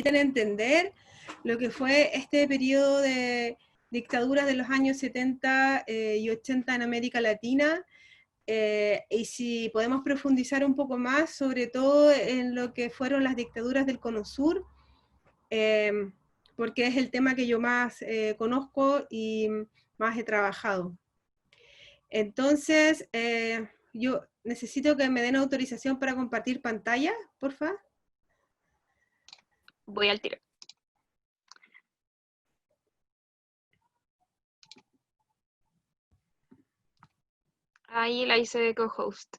entender lo que fue este periodo de dictaduras de los años 70 y 80 en América Latina, y si podemos profundizar un poco más, sobre todo en lo que fueron las dictaduras del Cono Sur, porque es el tema que yo más conozco y más he trabajado. Entonces, yo necesito que me den autorización para compartir pantalla, por favor. Voy al tiro. Ahí la hice de co-host.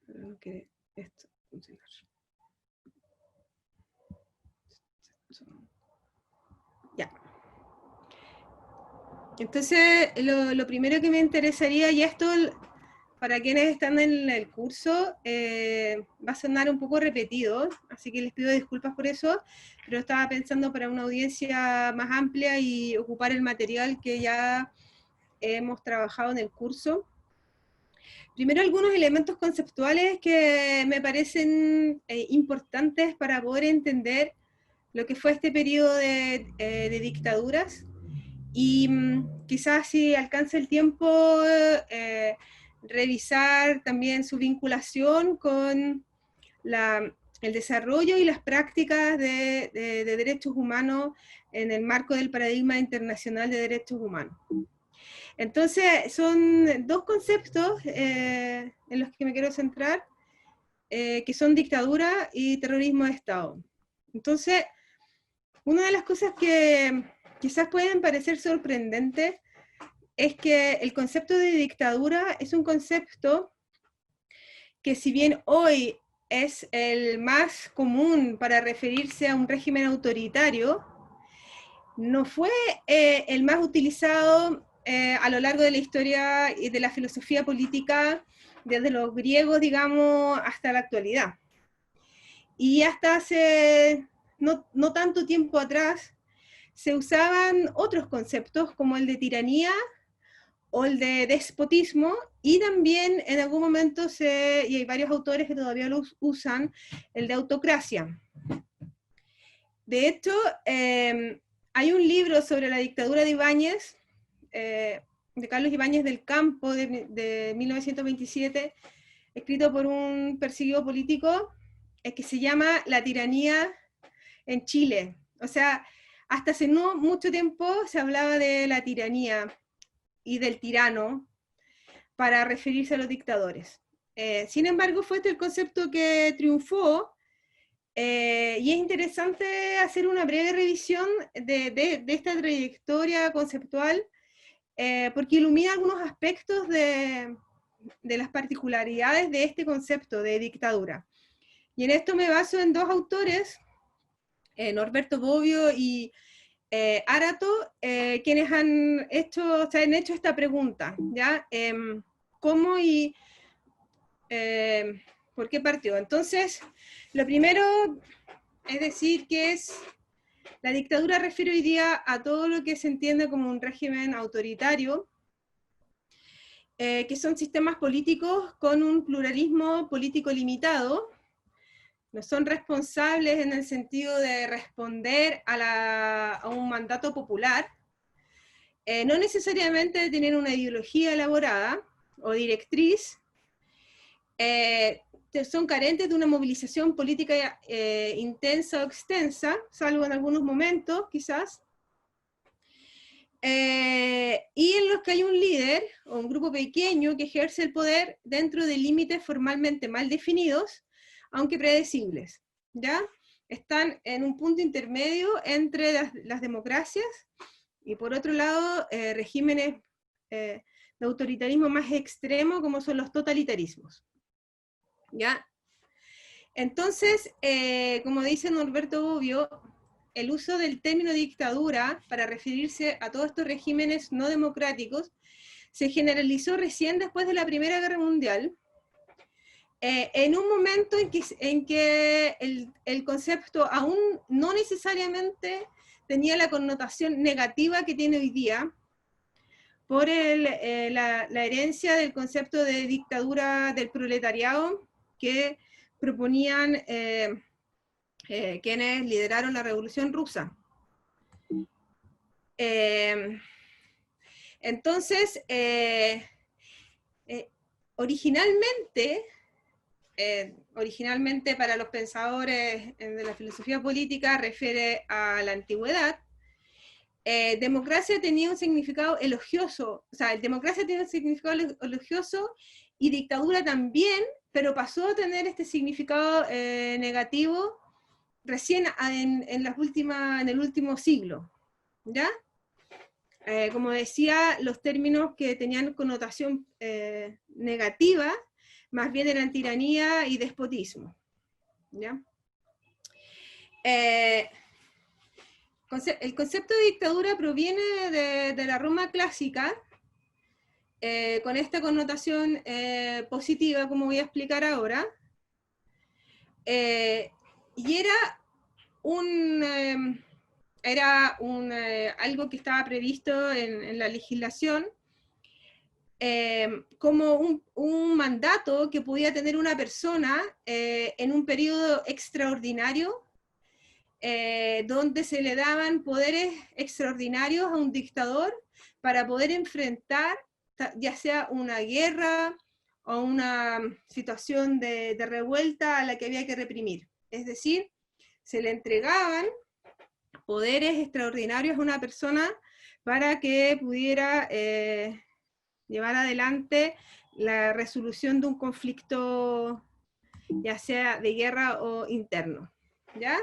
No quiere esto funcionar. Ya. Entonces, lo primero que me interesaría, y esto para quienes están en el curso, va a sonar un poco repetido, así que les pido disculpas por eso, pero estaba pensando para una audiencia más amplia y ocupar el material que ya hemos trabajado en el curso. Primero, algunos elementos conceptuales que me parecen importantes para poder entender lo que fue este periodo de dictaduras, y quizás si alcanza el tiempo, revisar también su vinculación con el desarrollo y las prácticas de derechos humanos en el marco del paradigma internacional de derechos humanos. Entonces, son dos conceptos en los que me quiero centrar, que son dictadura y terrorismo de Estado. Entonces, una de las cosas que quizás pueden parecer sorprendentes es que el concepto de dictadura es un concepto que, si bien hoy es el más común para referirse a un régimen autoritario, no fue el más utilizado a lo largo de la historia y de la filosofía política, desde los griegos, digamos, hasta la actualidad. Y hasta hace no tanto tiempo atrás, se usaban otros conceptos como el de tiranía o el de despotismo, y también en algún momento y hay varios autores que todavía lo usan, el de autocracia. De hecho, hay un libro sobre la dictadura de Ibáñez, de Carlos Ibáñez del Campo, de 1927, escrito por un perseguido político, que se llama La tiranía en Chile. O sea, hasta hace no mucho tiempo se hablaba de la tiranía y del tirano para referirse a los dictadores. Sin embargo, fue este el concepto que triunfó, y es interesante hacer una breve revisión de esta trayectoria conceptual, porque ilumina algunos aspectos de las particularidades de este concepto de dictadura. Y en esto me baso en dos autores, Norberto Bobbio y Arato, quienes han hecho esta pregunta, ¿ya? ¿Cómo y por qué partió? Entonces, lo primero es decir que la dictadura refiere hoy día a todo lo que se entiende como un régimen autoritario, que son sistemas políticos con un pluralismo político limitado, no son responsables en el sentido de responder a un mandato popular, no necesariamente tienen una ideología elaborada o directriz, son carentes de una movilización política intensa o extensa, salvo en algunos momentos, quizás, y en los que hay un líder o un grupo pequeño que ejerce el poder dentro de límites formalmente mal definidos, aunque predecibles, ¿ya? Están en un punto intermedio entre las democracias y, por otro lado, regímenes de autoritarismo más extremo, como son los totalitarismos, ¿ya? Entonces, como dice Norberto Bobbio, el uso del término dictadura para referirse a todos estos regímenes no democráticos se generalizó recién después de la Primera Guerra Mundial, en un momento en que el concepto aún no necesariamente tenía la connotación negativa que tiene hoy día, por la herencia del concepto de dictadura del proletariado que proponían quienes lideraron la Revolución Rusa. Entonces, originalmente para los pensadores de la filosofía política refiere a la antigüedad. Democracia tenía un significado elogioso, o sea, democracia tiene un significado elogioso y dictadura también, pero pasó a tener este significado negativo recién en el último siglo, ¿ya? Como decía, los términos que tenían connotación negativa, más bien eran tiranía y despotismo, ¿ya? El concepto de dictadura proviene de la Roma clásica, con esta connotación positiva, como voy a explicar ahora, y algo que estaba previsto en la legislación, como un mandato que podía tener una persona en un periodo extraordinario, donde se le daban poderes extraordinarios a un dictador para poder enfrentar ya sea una guerra o una situación de revuelta a la que había que reprimir. Es decir, se le entregaban poderes extraordinarios a una persona para que pudiera llevar adelante la resolución de un conflicto, ya sea de guerra o interno, ¿ya?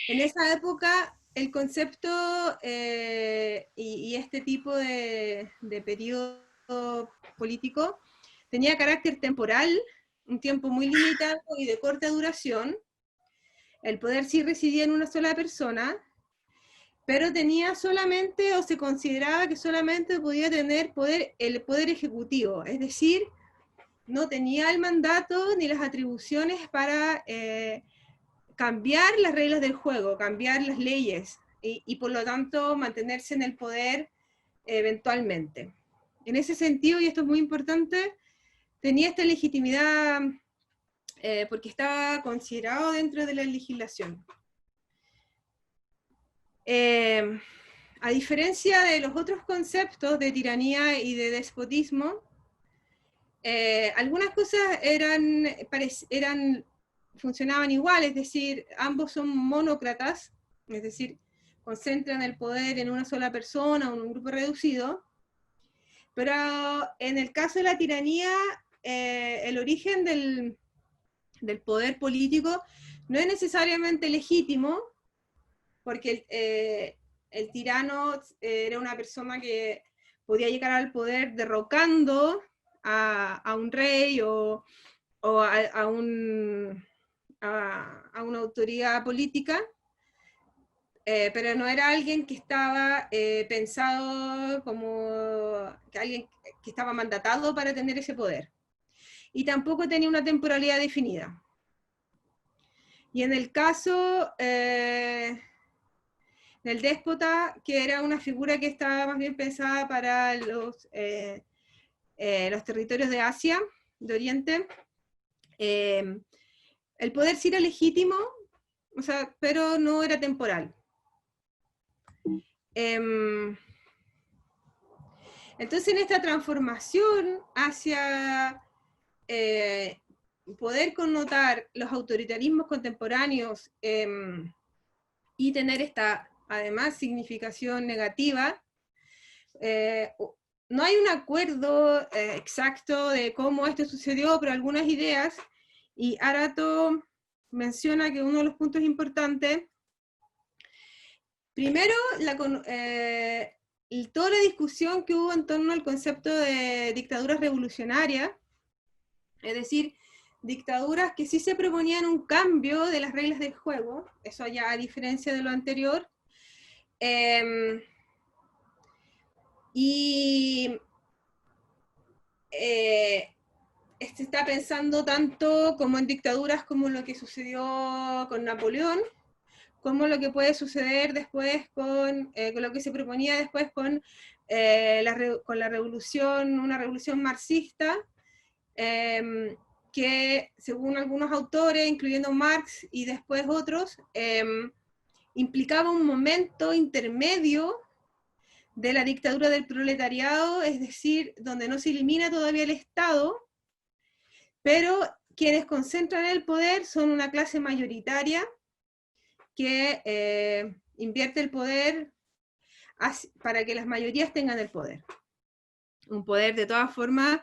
En esa época, el concepto y este tipo de periodo político tenía carácter temporal, un tiempo muy limitado y de corta duración. El poder sí residía en una sola persona, pero tenía solamente, o se consideraba que solamente podía tener el poder ejecutivo, es decir, no tenía el mandato ni las atribuciones para cambiar las reglas del juego, cambiar las leyes, y por lo tanto mantenerse en el poder eventualmente. En ese sentido, y esto es muy importante, tenía esta legitimidad porque estaba considerado dentro de la legislación. A diferencia de los otros conceptos de tiranía y de despotismo, algunas cosas funcionaban igual, es decir, ambos son monócratas, es decir, concentran el poder en una sola persona o en un grupo reducido, pero en el caso de la tiranía, el origen del poder político no es necesariamente legítimo, porque el tirano era una persona que podía llegar al poder derrocando a un rey o a una autoridad política, pero no era alguien que estaba pensado como que alguien que estaba mandatado para tener ese poder. Y tampoco tenía una temporalidad definida. Y en el caso del déspota, que era una figura que estaba más bien pensada para los territorios de Asia, de Oriente, el poder sí era legítimo, o sea, pero no era temporal. Entonces, en esta transformación hacia poder connotar los autoritarismos contemporáneos y tener esta, además, significación negativa, no hay un acuerdo exacto de cómo esto sucedió, pero algunas ideas, y Arato menciona que uno de los puntos importantes, primero, toda la discusión que hubo en torno al concepto de dictaduras revolucionarias, es decir, dictaduras que sí se proponían un cambio de las reglas del juego, eso ya a diferencia de lo anterior, y se está pensando tanto como en dictaduras como lo que sucedió con Napoleón, como lo que puede suceder después con lo que se proponía después con la revolución, una revolución marxista, que según algunos autores, incluyendo Marx y después otros, implicaba un momento intermedio de la dictadura del proletariado, es decir, donde no se elimina todavía el Estado, pero quienes concentran el poder son una clase mayoritaria que invierte el poder para que las mayorías tengan el poder. Un poder de todas formas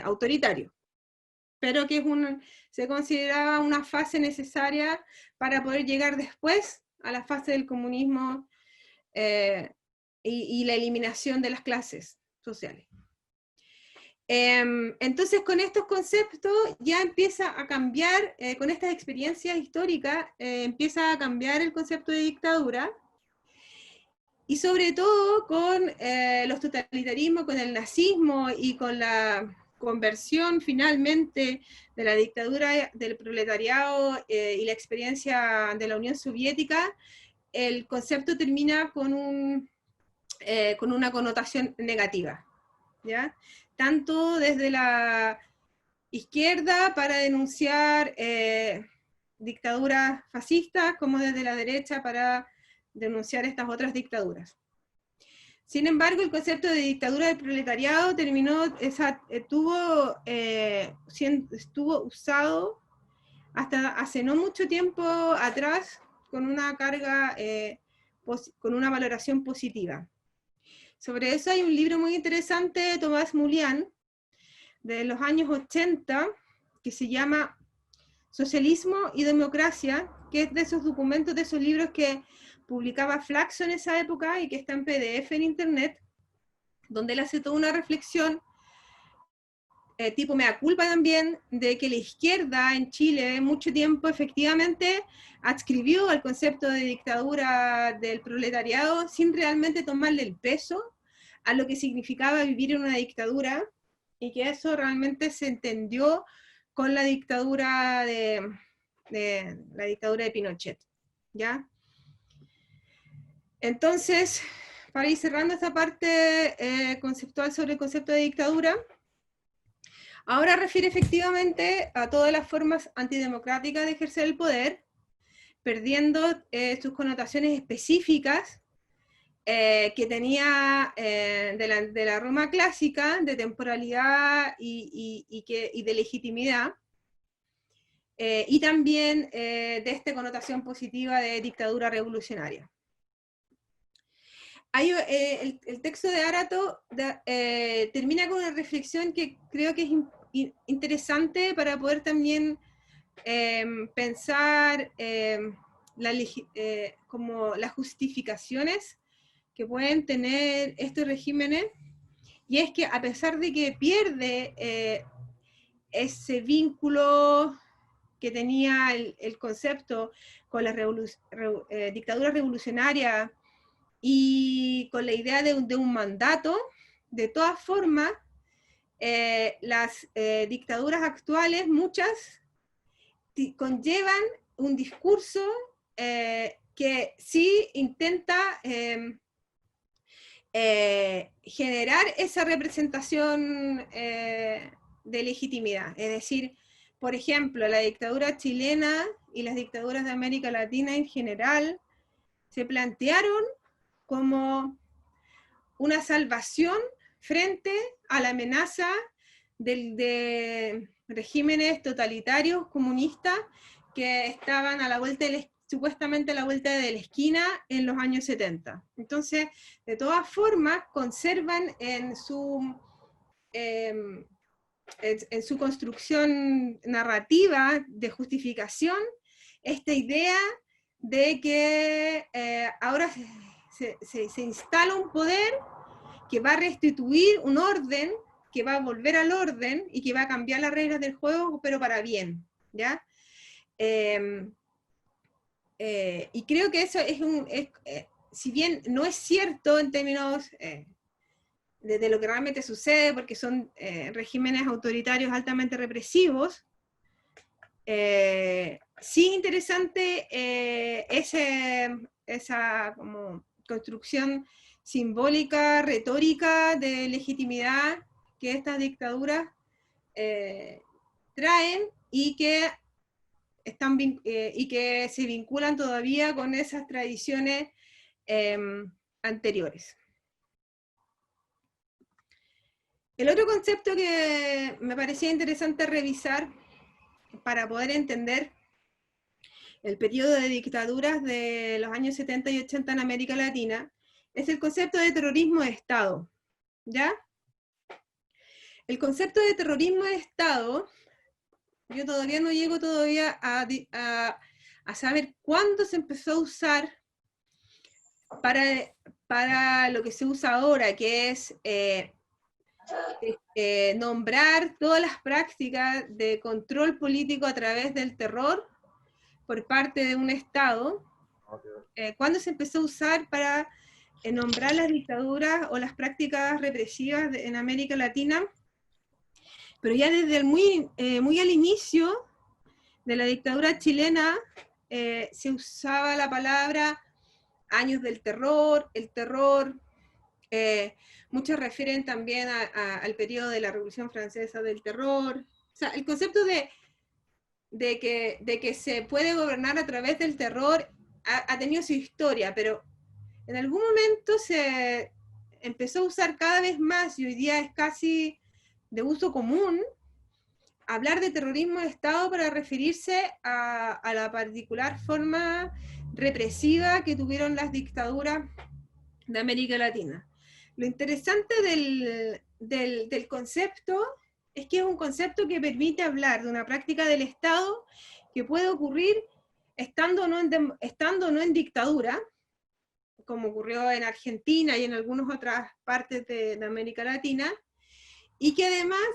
autoritario, pero que se consideraba una fase necesaria para poder llegar después a la fase del comunismo y la eliminación de las clases sociales. Entonces con estos conceptos ya empieza a cambiar, con estas experiencias históricas, empieza a cambiar el concepto de dictadura, y sobre todo con los totalitarismos, con el nazismo y con la conversión finalmente de la dictadura del proletariado y la experiencia de la Unión Soviética, el concepto termina con una connotación negativa, ¿ya? Tanto desde la izquierda para denunciar dictaduras fascistas, como desde la derecha para denunciar estas otras dictaduras. Sin embargo, el concepto de dictadura del proletariado estuvo usado hasta hace no mucho tiempo atrás con una carga, con una valoración positiva. Sobre eso hay un libro muy interesante de Thomas Mullian, de los años 80, que se llama Socialismo y Democracia, que es de esos documentos, de esos libros que publicaba Flaxo en esa época y que está en PDF en internet, donde él hace toda una reflexión, tipo mea culpa también, de que la izquierda en Chile mucho tiempo efectivamente adscribió al concepto de dictadura del proletariado sin realmente tomarle el peso a lo que significaba vivir en una dictadura, y que eso realmente se entendió con la dictadura de Pinochet, ¿ya? Entonces, para ir cerrando esta parte conceptual sobre el concepto de dictadura, ahora refiere efectivamente a todas las formas antidemocráticas de ejercer el poder, perdiendo sus connotaciones específicas que tenía de la Roma clásica, de temporalidad y de legitimidad, y también de esta connotación positiva de dictadura revolucionaria. El texto de Arato termina con una reflexión que creo que es interesante para poder también pensar como las justificaciones que pueden tener estos regímenes, y es que a pesar de que pierde ese vínculo que tenía el concepto con la dictadura revolucionaria y con la idea de un mandato, de todas formas, las dictaduras actuales, muchas, conllevan un discurso que sí intenta generar esa representación de legitimidad. Es decir, por ejemplo, la dictadura chilena y las dictaduras de América Latina en general se plantearon como una salvación frente a la amenaza de regímenes totalitarios comunistas que estaban a la vuelta supuestamente a la vuelta de la esquina en los años 70. Entonces, de todas formas, conservan en su construcción narrativa de justificación esta idea de que ahora se instala un poder que va a restituir un orden, que va a volver al orden y que va a cambiar las reglas del juego, pero para bien, ¿ya? Y creo que eso si bien no es cierto en términos de lo que realmente sucede, porque son regímenes autoritarios altamente represivos, sí interesante esa como construcción simbólica, retórica de legitimidad que estas dictaduras traen y que y que se vinculan todavía con esas tradiciones anteriores. El otro concepto que me parecía interesante revisar para poder entender el periodo de dictaduras de los años 70 y 80 en América Latina es el concepto de terrorismo de Estado, ¿ya? El concepto de terrorismo de Estado, yo todavía no llego todavía a saber cuándo se empezó a usar para lo que se usa ahora, que es nombrar todas las prácticas de control político a través del terror por parte de un Estado. ¿Cuándo se empezó a usar para nombrar las dictaduras o las prácticas represivas en América Latina? Pero ya desde muy al inicio de la dictadura chilena se usaba la palabra años del terror, el terror. Muchos refieren también al periodo de la Revolución Francesa del terror. O sea, el concepto de que se puede gobernar a través del terror ha tenido su historia, pero en algún momento se empezó a usar cada vez más, y hoy día es casi de uso común, hablar de terrorismo de Estado para referirse a la particular forma represiva que tuvieron las dictaduras de América Latina. Lo interesante del concepto es que es un concepto que permite hablar de una práctica del Estado que puede ocurrir estando o no en dictadura, como ocurrió en Argentina y en algunas otras partes de América Latina, y que además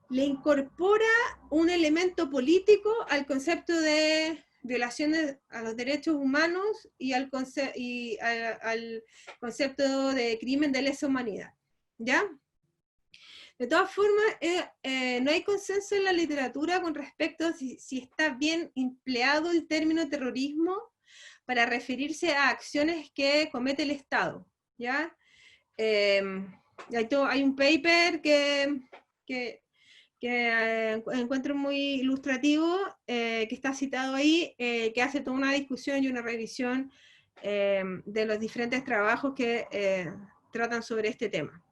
le incorpora un elemento político al concepto de violaciones a los derechos humanos y al concepto de crimen de lesa humanidad, ¿ya? De todas formas, no hay consenso en la literatura con respecto a si está bien empleado el término terrorismo para referirse a acciones que comete el Estado, ¿ya? Hay un paper que encuentro muy ilustrativo, que está citado ahí, que hace toda una discusión y una revisión de los diferentes trabajos que tratan sobre este tema.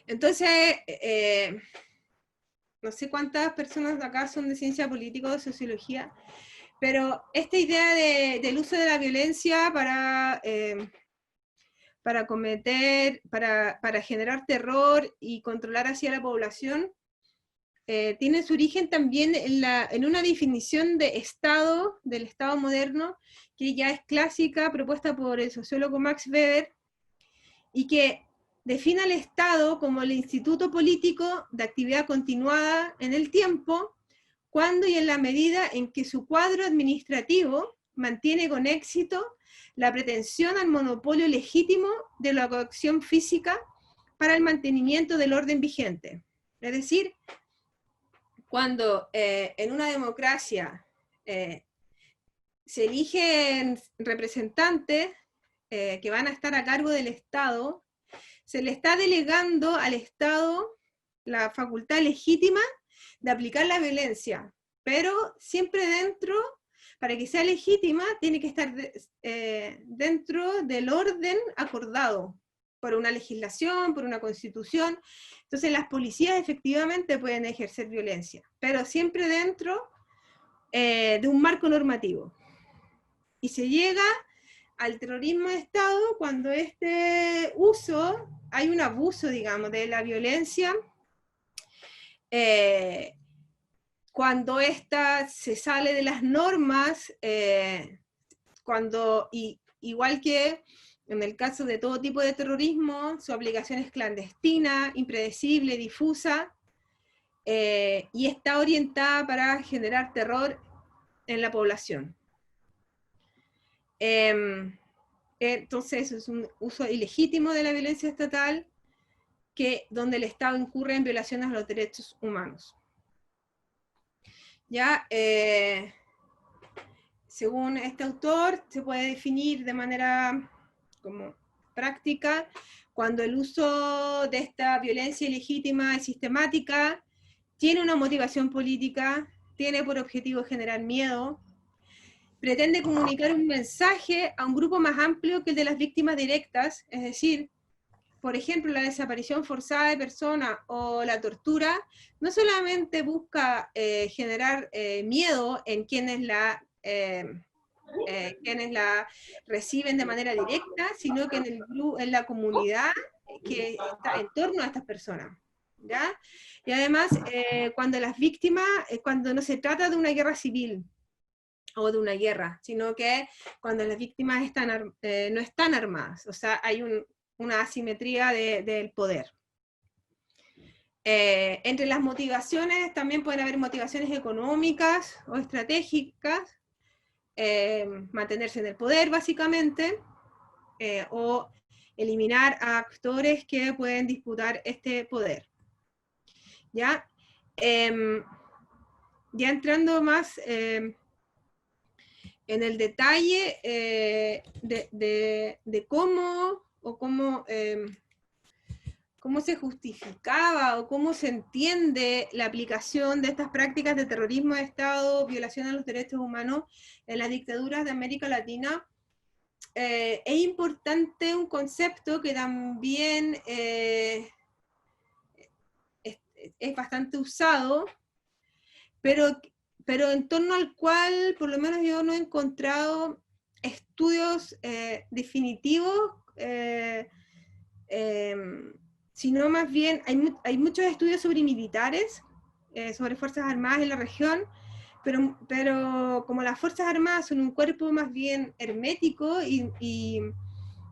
Entonces, no sé cuántas personas acá son de ciencia política o de sociología, pero esta idea del uso de la violencia para generar terror y controlar hacia la población, tiene su origen también en una definición de Estado, del Estado moderno, que ya es clásica, propuesta por el sociólogo Max Weber, y que define al Estado como el instituto político de actividad continuada en el tiempo, cuando y en la medida en que su cuadro administrativo mantiene con éxito la pretensión al monopolio legítimo de la coacción física para el mantenimiento del orden vigente. Es decir, cuando en una democracia se eligen representantes que van a estar a cargo del Estado, se le está delegando al Estado la facultad legítima de aplicar la violencia, pero siempre dentro, para que sea legítima, tiene que estar dentro del orden acordado por una legislación, por una constitución. Entonces las policías efectivamente pueden ejercer violencia, pero siempre dentro de un marco normativo. Y se llega al terrorismo de Estado cuando hay un abuso, digamos, de la violencia, cuando esta se sale de las normas, igual que en el caso de todo tipo de terrorismo, su aplicación es clandestina, impredecible, difusa, y está orientada para generar terror en la población. Entonces es un uso ilegítimo de la violencia estatal, donde el Estado incurre en violaciones a los derechos humanos. Ya, según este autor, se puede definir de manera como práctica cuando el uso de esta violencia ilegítima y sistemática tiene una motivación política, tiene por objetivo generar miedo, pretende comunicar un mensaje a un grupo más amplio que el de las víctimas directas, es decir, por ejemplo, la desaparición forzada de personas o la tortura, no solamente busca generar miedo en quienes la reciben de manera directa, sino que en la comunidad que está en torno a estas personas. ¿Ya? Y además, cuando las víctimas, cuando no se trata de una guerra civil o de una guerra, sino que cuando las víctimas no están armadas, o sea, hay una asimetría del poder. Entre las motivaciones también pueden haber motivaciones económicas o estratégicas, mantenerse en el poder básicamente, o eliminar a actores que pueden disputar este poder. ¿Ya? Ya entrando más en el detalle de cómo se justificaba o cómo se entiende la aplicación de estas prácticas de terrorismo de Estado, violación a los derechos humanos en las dictaduras de América Latina, es importante un concepto que también es bastante usado, pero en torno al cual por lo menos yo no he encontrado estudios definitivos, sino más bien hay muchos estudios sobre militares, sobre Fuerzas Armadas en la región, pero como las Fuerzas Armadas son un cuerpo más bien hermético y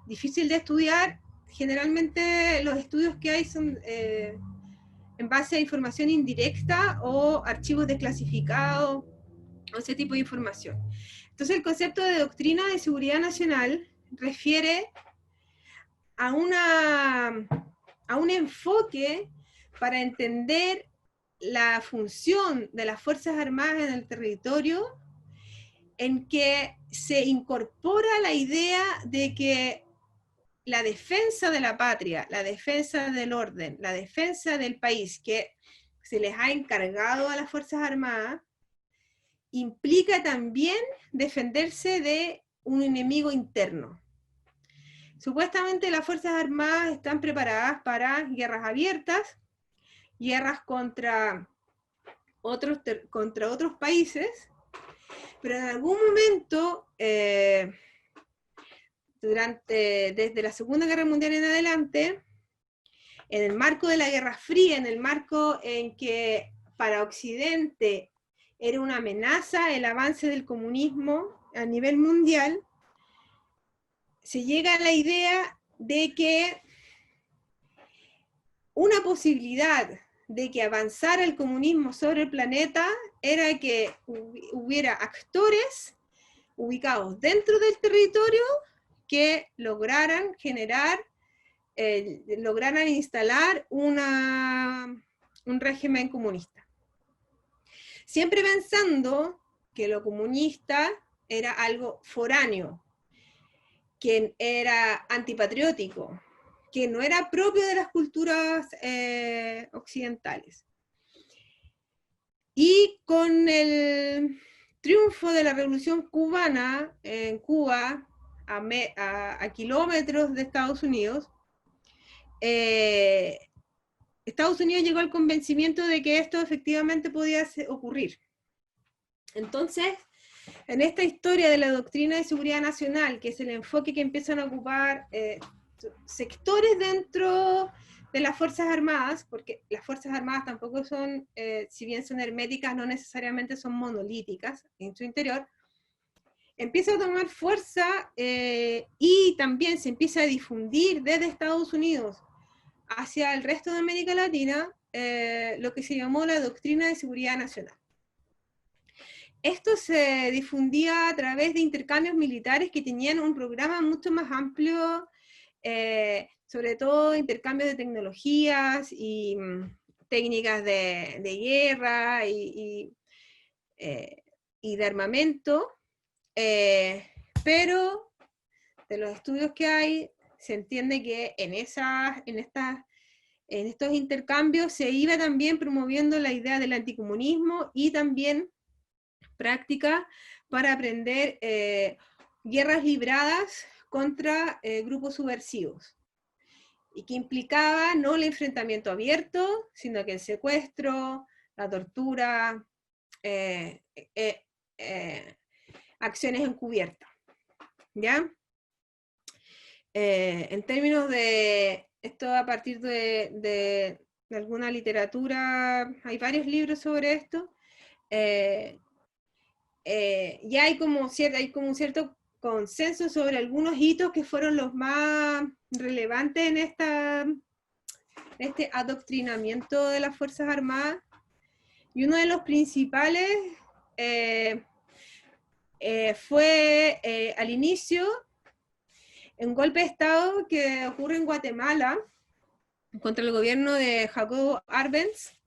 difícil de estudiar, generalmente los estudios que hay son en base a información indirecta o archivos desclasificados, o ese tipo de información. Entonces el concepto de doctrina de seguridad nacional refiere a un enfoque para entender la función de las Fuerzas Armadas en el territorio, en que se incorpora la idea de que la defensa de la patria, la defensa del orden, la defensa del país que se les ha encargado a las Fuerzas Armadas, implica también defenderse de un enemigo interno. Supuestamente las Fuerzas Armadas están preparadas para guerras abiertas, guerras contra otros países, pero en algún momento, desde la Segunda Guerra Mundial en adelante, en el marco de la Guerra Fría, en el marco en que para Occidente era una amenaza el avance del comunismo a nivel mundial, se llega a la idea de que una posibilidad de que avanzara el comunismo sobre el planeta era que hubiera actores ubicados dentro del territorio que lograran lograran instalar un régimen comunista. Siempre pensando que lo comunista era algo foráneo, que era antipatriótico, que no era propio de las culturas occidentales. Y con el triunfo de la Revolución Cubana en Cuba, a kilómetros de Estados Unidos, Estados Unidos llegó al convencimiento de que esto efectivamente podía ocurrir. Entonces, en esta historia de la doctrina de seguridad nacional, que es el enfoque que empiezan a ocupar sectores dentro de las Fuerzas Armadas, porque las Fuerzas Armadas tampoco son, si bien son herméticas, no necesariamente son monolíticas en su interior, empieza a tomar fuerza y también se empieza a difundir desde Estados Unidos hacia el resto de América Latina lo que se llamó la doctrina de seguridad nacional. Esto se difundía a través de intercambios militares que tenían un programa mucho más amplio, sobre todo intercambios de tecnologías y técnicas de guerra y y de armamento, pero de los estudios que hay, se entiende que en estos intercambios se iba también promoviendo la idea del anticomunismo y también prácticas para aprender guerras libradas contra grupos subversivos, y que implicaba no el enfrentamiento abierto, sino que el secuestro, la tortura, acciones encubiertas, ¿ya? En términos de esto, a partir de alguna literatura, hay varios libros sobre esto, ya hay como un cierto consenso sobre algunos hitos que fueron los más relevantes en este adoctrinamiento de las Fuerzas Armadas, y uno de los principales fue al inicio un golpe de Estado que ocurre en Guatemala contra el gobierno de Jacobo Arbenz,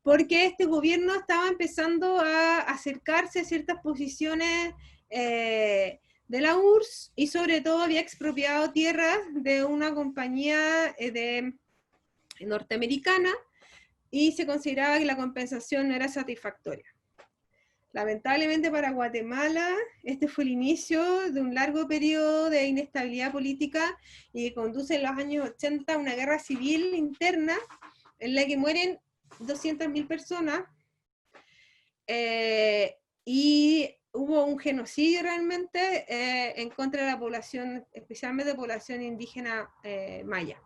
porque este gobierno estaba empezando a acercarse a ciertas posiciones de la URSS, y sobre todo había expropiado tierras de una compañía norteamericana, y se consideraba que la compensación no era satisfactoria. Lamentablemente para Guatemala, este fue el inicio de un largo periodo de inestabilidad política, y que conduce en los años 80 a una guerra civil interna en la que mueren 200.000 personas, y hubo un genocidio realmente en contra de la población, especialmente población indígena maya.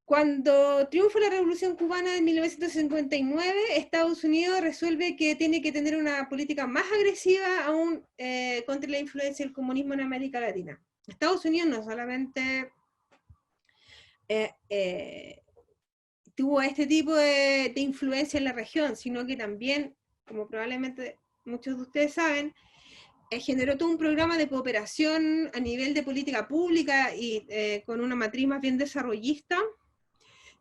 Cuando triunfa la Revolución Cubana en 1959, Estados Unidos resuelve que tiene que tener una política más agresiva aún contra la influencia del comunismo en América Latina. Estados Unidos no solamente tuvo este tipo de influencia en la región, sino que también, como probablemente muchos de ustedes saben, generó todo un programa de cooperación a nivel de política pública y con una matriz más bien desarrollista,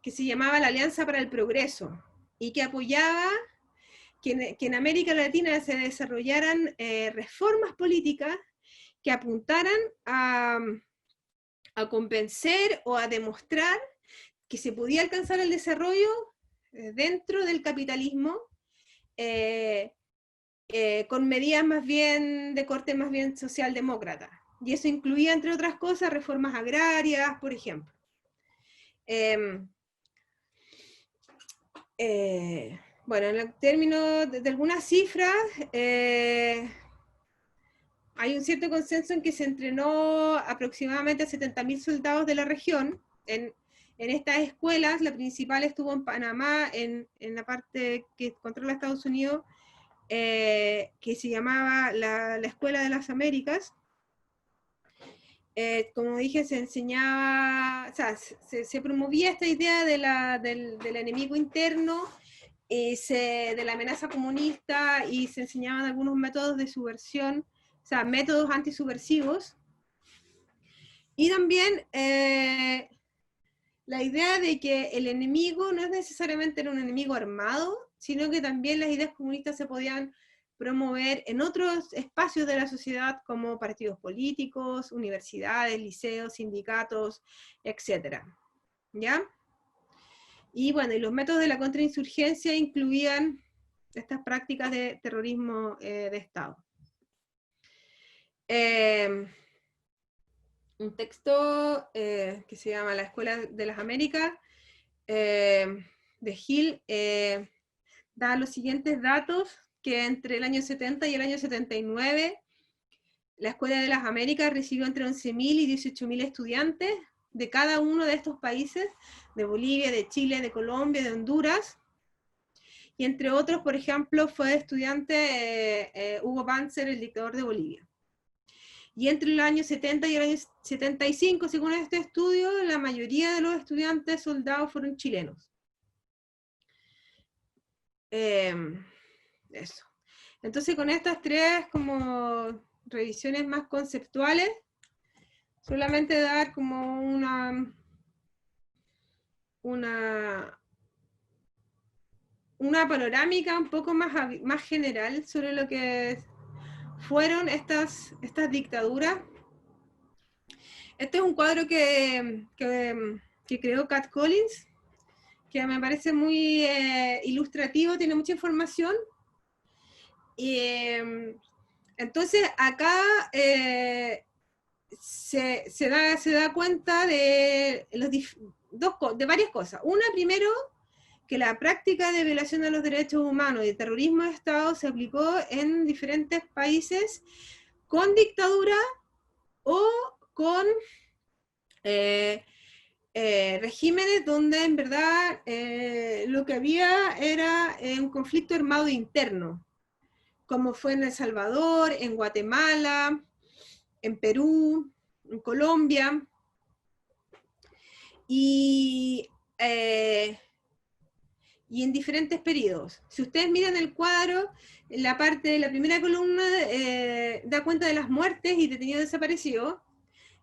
que se llamaba la Alianza para el Progreso, y que apoyaba que en América Latina se desarrollaran reformas políticas que apuntaran a convencer o a demostrar que se podía alcanzar el desarrollo dentro del capitalismo, con medidas más bien de corte más bien socialdemócrata. Y eso incluía, entre otras cosas, reformas agrarias, por ejemplo. Bueno, en el término de algunas cifras, hay un cierto consenso en que se entrenó aproximadamente a 70.000 soldados de la región en estas escuelas. La principal estuvo en Panamá, en la parte que controla Estados Unidos, que se llamaba la Escuela de las Américas. Como dije, se enseñaba, o sea, se promovía esta idea del enemigo interno, de la amenaza comunista, y se enseñaban algunos métodos de subversión, o sea, métodos antisubversivos. Y también la idea de que el enemigo no es necesariamente un enemigo armado, sino que también las ideas comunistas se podían promover en otros espacios de la sociedad, como partidos políticos, universidades, liceos, sindicatos, etc. ¿Ya? Y bueno, y los métodos de la contrainsurgencia incluían estas prácticas de terrorismo de Estado. Un texto que se llama La Escuela de las Américas, de Hill, da los siguientes datos: que entre el año 70 y el año 79, la Escuela de las Américas recibió entre 11.000 y 18.000 estudiantes de cada uno de estos países, de Bolivia, de Chile, de Colombia, de Honduras, y entre otros, por ejemplo, fue estudiante Hugo Banzer, el dictador de Bolivia. Y entre el año 70 y el año 75, según este estudio, la mayoría de los estudiantes soldados fueron chilenos. Eso. Entonces, con estas tres como revisiones más conceptuales, solamente dar como una una panorámica un poco más general sobre lo que fueron estas dictaduras. Este es un cuadro que creó Cat Collins, que me parece muy ilustrativo, tiene mucha información. Y entonces acá se da cuenta de, de varias cosas. Una, primero, que la práctica de violación de los derechos humanos y de terrorismo de Estado se aplicó en diferentes países con dictadura o con regímenes donde en verdad lo que había era un conflicto armado interno, como fue en El Salvador, en Guatemala, en Perú, en Colombia, y en diferentes periodos. Si ustedes miran el cuadro, en la parte de la primera columna da cuenta de las muertes y detenidos desaparecidos,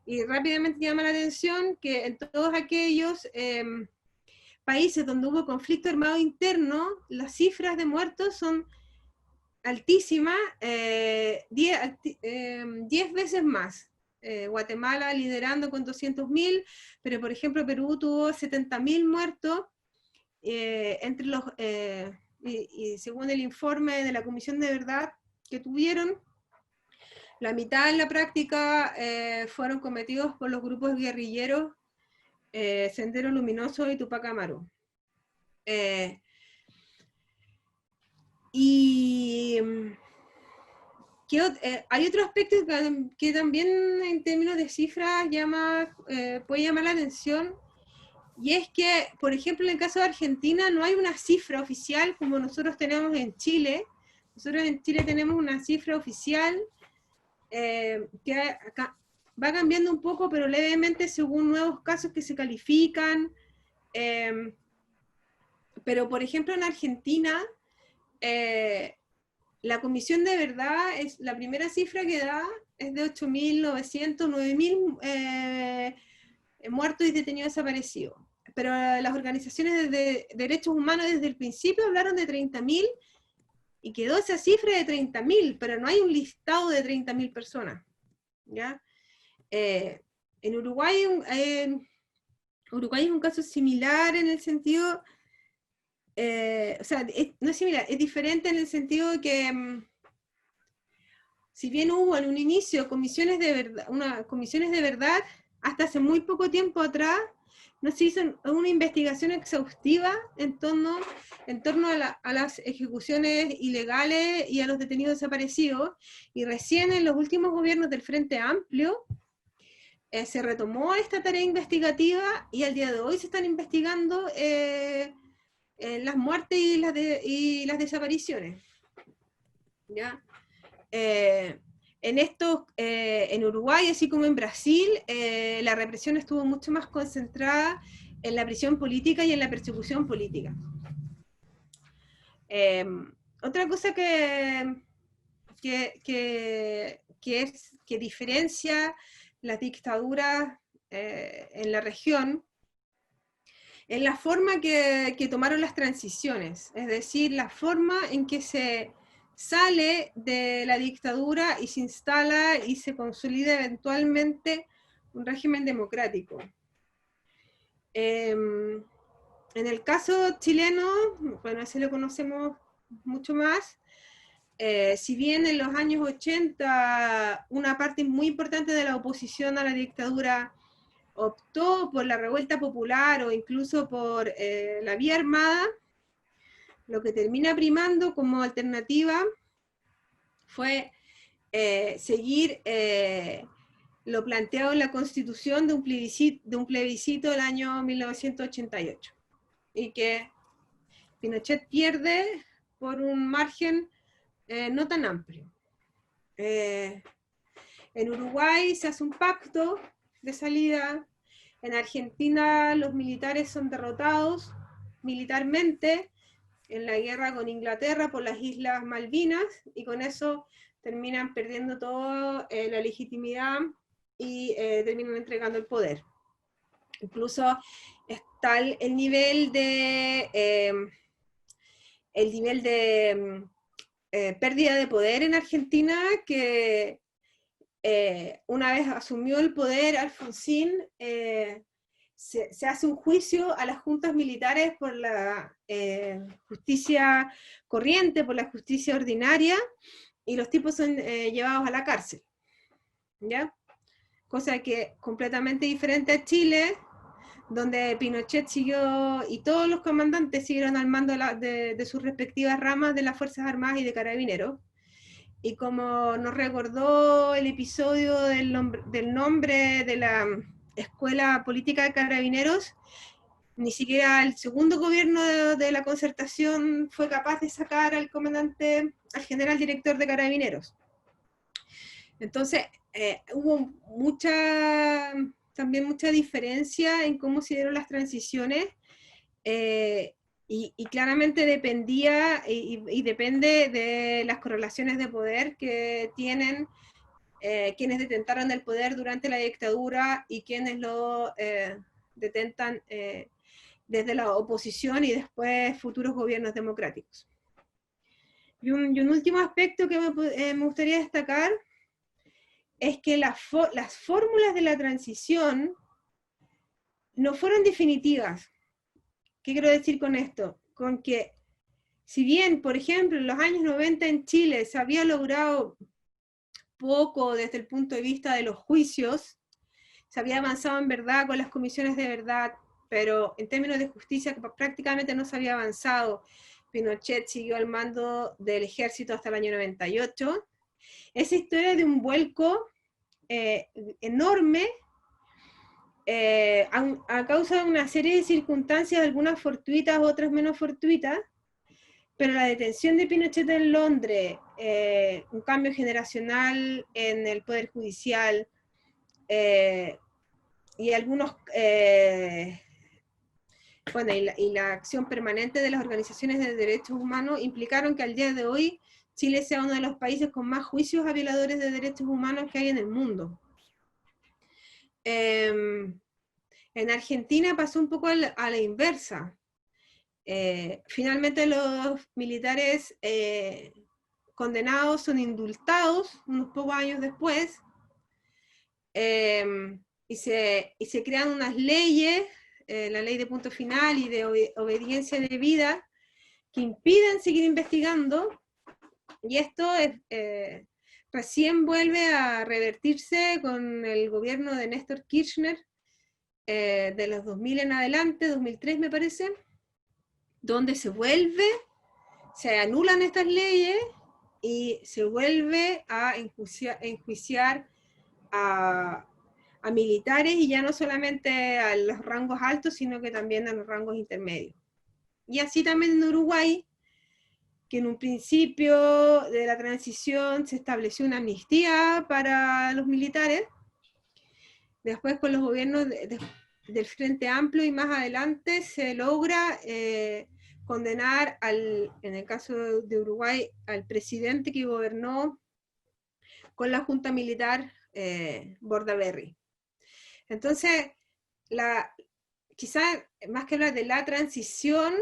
y rápidamente llama la atención que en todos aquellos países donde hubo conflicto armado interno, las cifras de muertos son altísimas, 10 veces más. Guatemala liderando con 200.000, pero por ejemplo Perú tuvo 70.000 muertos, entre los, y según el informe de la Comisión de Verdad que tuvieron, la mitad en la práctica fueron cometidos por los grupos guerrilleros Sendero Luminoso y Tupac Amaru. Hay otro aspecto que también en términos de cifras puede llamar la atención, y es que, por ejemplo, en el caso de Argentina no hay una cifra oficial como nosotros tenemos en Chile. Nosotros en Chile tenemos una cifra oficial que acá va cambiando un poco, pero levemente según nuevos casos que se califican. Pero, por ejemplo, en Argentina, la Comisión de Verdad, la primera cifra que da es de 8.900, 9.000 muertos y detenidos desaparecidos. Pero las organizaciones de derechos humanos desde el principio hablaron de 30.000 y quedó esa cifra de 30.000, pero no hay un listado de 30.000 personas. ¿Ya? En Uruguay, Uruguay es un caso similar en el sentido, o sea, no es similar, es diferente en el sentido de que si bien hubo en un inicio comisiones de verdad, hasta hace muy poco tiempo atrás no se hizo una investigación exhaustiva en torno a las ejecuciones ilegales y a los detenidos desaparecidos, y recién en los últimos gobiernos del Frente Amplio se retomó esta tarea investigativa, y al día de hoy se están investigando las muertes y las desapariciones. ¿Ya? En Uruguay, así como en Brasil, la represión estuvo mucho más concentrada en la prisión política y en la persecución política. Otra cosa que diferencia las dictaduras en la región es la forma que tomaron las transiciones, es decir, la forma en que se sale de la dictadura y se instala y se consolida eventualmente un régimen democrático. En el caso chileno, bueno, ese lo conocemos mucho más. Si bien en los años 80 una parte muy importante de la oposición a la dictadura optó por la revuelta popular o incluso por la vía armada, lo que termina primando como alternativa fue seguir lo planteado en la Constitución de un plebiscito del año 1988, y que Pinochet pierde por un margen no tan amplio. En Uruguay se hace un pacto de salida. En Argentina los militares son derrotados militarmente en la guerra con Inglaterra por las Islas Malvinas, y con eso terminan perdiendo toda la legitimidad y terminan entregando el poder. Incluso está el nivel de el nivel de pérdida de poder en Argentina, que una vez asumió el poder Alfonsín, se hace un juicio a las juntas militares por la justicia corriente, por la justicia ordinaria, y los tipos son llevados a la cárcel, ¿ya? Cosa que completamente diferente a Chile, donde Pinochet siguió, y todos los comandantes siguieron al mando de sus respectivas ramas de las Fuerzas Armadas y de Carabineros. Y como nos recordó el episodio del nombre de la Escuela Política de Carabineros, ni siquiera el segundo gobierno de la Concertación fue capaz de sacar al comandante, al general director de Carabineros. Entonces, hubo también mucha diferencia en cómo se dieron las transiciones, y claramente dependía y depende de las correlaciones de poder que tienen quienes detentaron el poder durante la dictadura y quienes lo detentan desde la oposición y después futuros gobiernos democráticos. Y un último aspecto que me gustaría destacar es que las fórmulas de la transición no fueron definitivas. ¿Qué quiero decir con esto? Con que, si bien, por ejemplo, en los años 90 en Chile se había logrado poco desde el punto de vista de los juicios, se había avanzado en verdad con las comisiones de verdad, pero en términos de justicia prácticamente no se había avanzado. Pinochet siguió al mando del ejército hasta el año 98. Esa historia de un vuelco enorme, a causa de una serie de circunstancias, algunas fortuitas, otras menos fortuitas, pero la detención de Pinochet en Londres, un cambio generacional en el Poder Judicial, y algunos, bueno, y la acción permanente de las organizaciones de derechos humanos implicaron que al día de hoy Chile sea uno de los países con más juicios a violadores de derechos humanos que hay en el mundo. En Argentina pasó un poco a la inversa. Finalmente los militares condenados son indultados unos pocos años después, y se crean unas leyes, la ley de punto final y de obediencia debida, que impiden seguir investigando, y esto recién vuelve a revertirse con el gobierno de Néstor Kirchner, de los 2000 en adelante, 2003 me parece, donde se anulan estas leyes y se vuelve a enjuiciar a militares, y ya no solamente a los rangos altos, sino que también a los rangos intermedios. Y así también en Uruguay, que en un principio de la transición se estableció una amnistía para los militares, después con los gobiernos del Frente Amplio y más adelante se logra condenar, en el caso de Uruguay, al presidente que gobernó con la junta militar Bordaberry. Entonces, quizás más que hablar de la transición,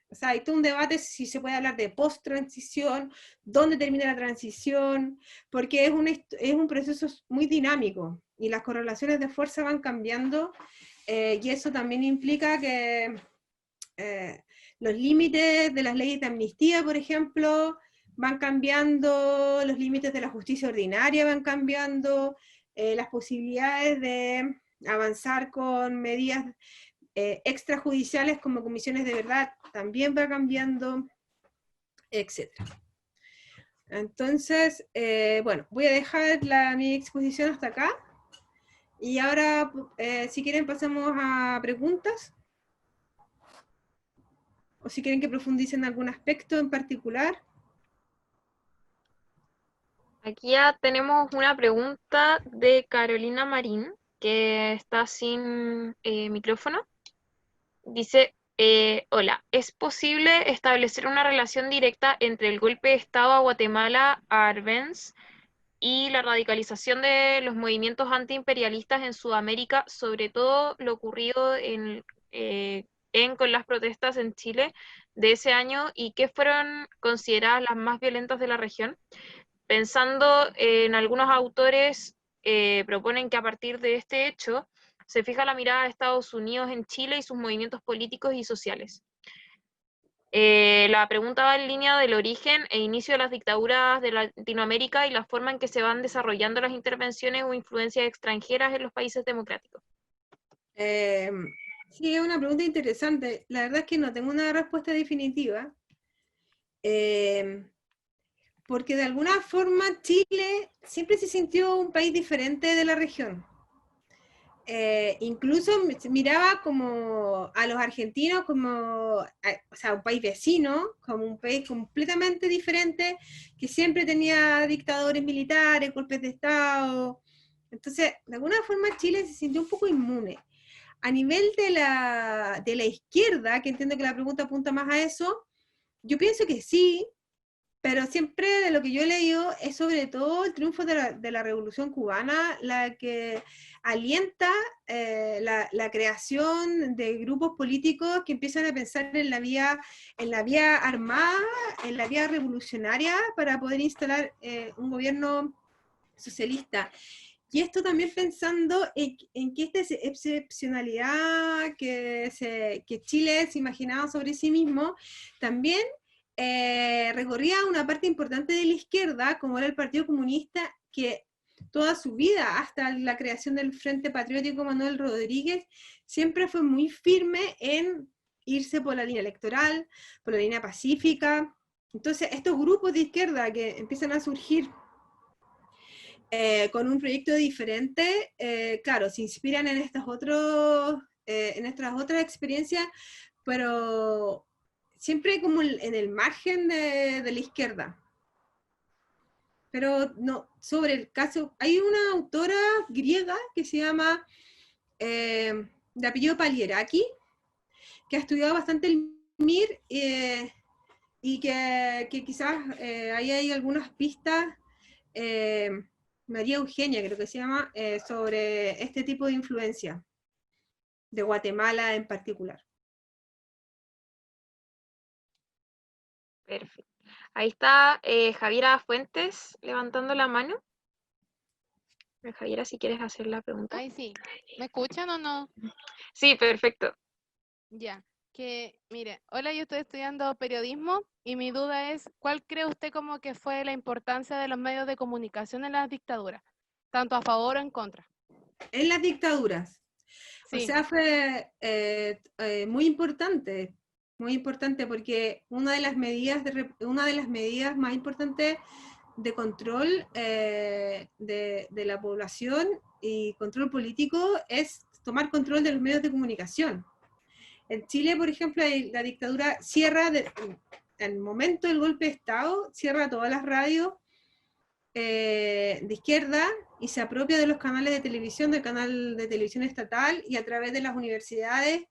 o sea, hay todo un debate si se puede hablar de post-transición, dónde termina la transición, porque es un proceso muy dinámico, y las correlaciones de fuerza van cambiando, y eso también implica que los límites de las leyes de amnistía, por ejemplo, van cambiando, los límites de la justicia ordinaria van cambiando, las posibilidades de avanzar con medidas extrajudiciales como comisiones de verdad también va cambiando, etc. Entonces, bueno, voy a dejar mi exposición hasta acá, y ahora, si quieren, pasamos a preguntas, o si quieren que profundice en algún aspecto en particular. Aquí ya tenemos una pregunta de Carolina Marín, que está sin micrófono. Dice, hola, ¿es posible establecer una relación directa entre el golpe de Estado a Guatemala, a Arbenz, y la radicalización de los movimientos antiimperialistas en Sudamérica, sobre todo lo ocurrido con las protestas en Chile de ese año y qué fueron consideradas las más violentas de la región. Pensando en algunos autores, proponen que a partir de este hecho se fija la mirada de Estados Unidos en Chile y sus movimientos políticos y sociales. La pregunta va en línea del origen e inicio de las dictaduras de Latinoamérica y la forma en que se van desarrollando las intervenciones o influencias extranjeras en los países democráticos. Sí, es una pregunta interesante. La verdad es que no tengo una respuesta definitiva, porque de alguna forma Chile siempre se sintió un país diferente de la región. Incluso miraba como a los argentinos como, o sea, un país vecino, como un país completamente diferente, que siempre tenía dictadores militares, golpes de Estado. Entonces, de alguna forma Chile se sintió un poco inmune. A nivel de la izquierda, que entiendo que la pregunta apunta más a eso, yo pienso que sí, pero siempre de lo que yo he leído es sobre todo el triunfo de la Revolución Cubana, la que alienta la creación de grupos políticos que empiezan a pensar en la vía armada, en la vía revolucionaria para poder instalar un gobierno socialista. Y esto también pensando en que esta excepcionalidad que Chile se imaginaba sobre sí mismo, también recorría una parte importante de la izquierda, como era el Partido Comunista, que toda su vida, hasta la creación del Frente Patriótico Manuel Rodríguez, siempre fue muy firme en irse por la línea electoral, por la línea pacífica. Entonces, estos grupos de izquierda que empiezan a surgir con un proyecto diferente, claro, se inspiran en en estas otras experiencias, pero siempre como en el margen de la izquierda. Pero no, sobre el caso, hay una autora griega que se llama, de apellido Palieraki, que ha estudiado bastante el MIR, y que quizás ahí hay algunas pistas, María Eugenia creo que se llama, sobre este tipo de influencia, de Guatemala en particular. Perfecto. Ahí está Javiera Fuentes levantando la mano. Javiera, si quieres hacer la pregunta. Ay, sí. ¿Me escuchan o no? Sí, perfecto. Ya. Que, mire, hola, yo estoy estudiando periodismo y mi duda es, ¿cuál cree usted como que fue la importancia de los medios de comunicación en las dictaduras? Tanto a favor o en contra. En las dictaduras. O Sí, sea, fue muy importante porque una de las medidas más importantes de control de la población y control político es tomar control de los medios de comunicación. En Chile, por ejemplo, la dictadura cierra, en el momento del golpe de Estado, cierra todas las radios de izquierda y se apropia de los canales de televisión, del canal de televisión estatal y a través de las universidades,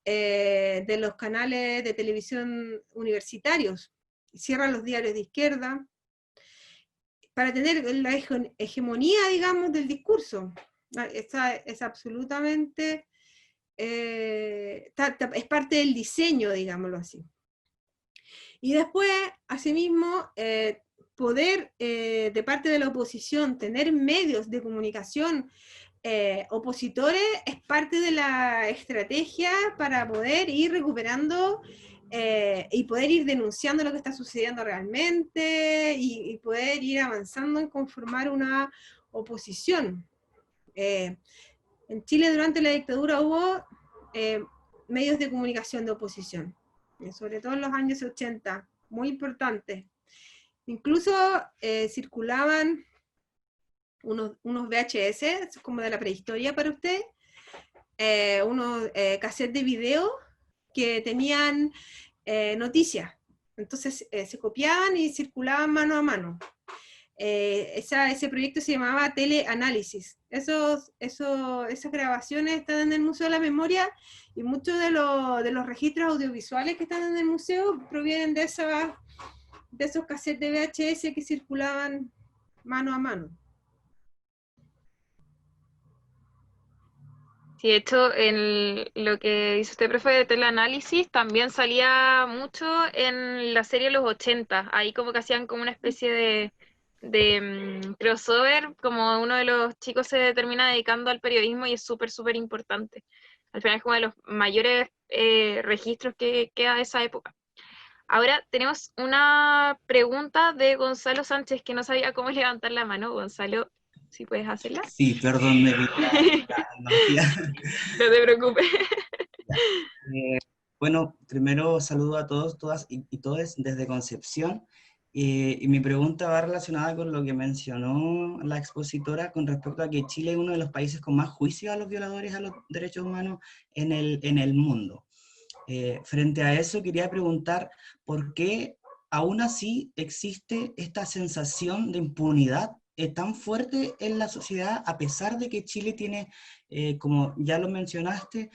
de los canales de televisión universitarios. Cierra los diarios de izquierda para tener la hegemonía, digamos, del discurso. Esta es absolutamente, es parte del diseño, digámoslo así. Y después, asimismo, poder de parte de la oposición tener medios de comunicación opositores es parte de la estrategia para poder ir recuperando y poder ir denunciando lo que está sucediendo realmente y poder ir avanzando en conformar una oposición. En Chile durante la dictadura hubo medios de comunicación de oposición, sobre todo en los años 80, muy importantes. Incluso circulaban unos VHS, como de la prehistoria para usted, unos cassettes de video que tenían noticias. Entonces se copiaban y circulaban mano a mano. Ese proyecto se llamaba Teleanálisis. Esas grabaciones están en el Museo de la Memoria y muchos de los registros audiovisuales que están en el museo provienen de esos cassettes de VHS que circulaban mano a mano. Sí, de hecho, en lo que dice usted, profe, de teleanálisis, también salía mucho en la serie Los 80. Ahí como que hacían como una especie de crossover, como uno de los chicos se termina dedicando al periodismo y es súper, súper importante. Al final es como de los mayores registros que queda de esa época. Ahora tenemos una pregunta de Gonzalo Sánchez, que no sabía cómo levantar la mano. Gonzalo, si puedes hacerla. Sí, perdón, me pilló la tecnología. No te preocupes. Ya. Bueno, primero saludo a todos, todas y todes desde Concepción. Y mi pregunta va relacionada con lo que mencionó la expositora con respecto a que Chile es uno de los países con más juicios a los violadores a los derechos humanos en el mundo. Frente a eso, quería preguntar por qué aún así existe esta sensación de impunidad tan fuerte en la sociedad, a pesar de que Chile tiene, como ya lo mencionaste,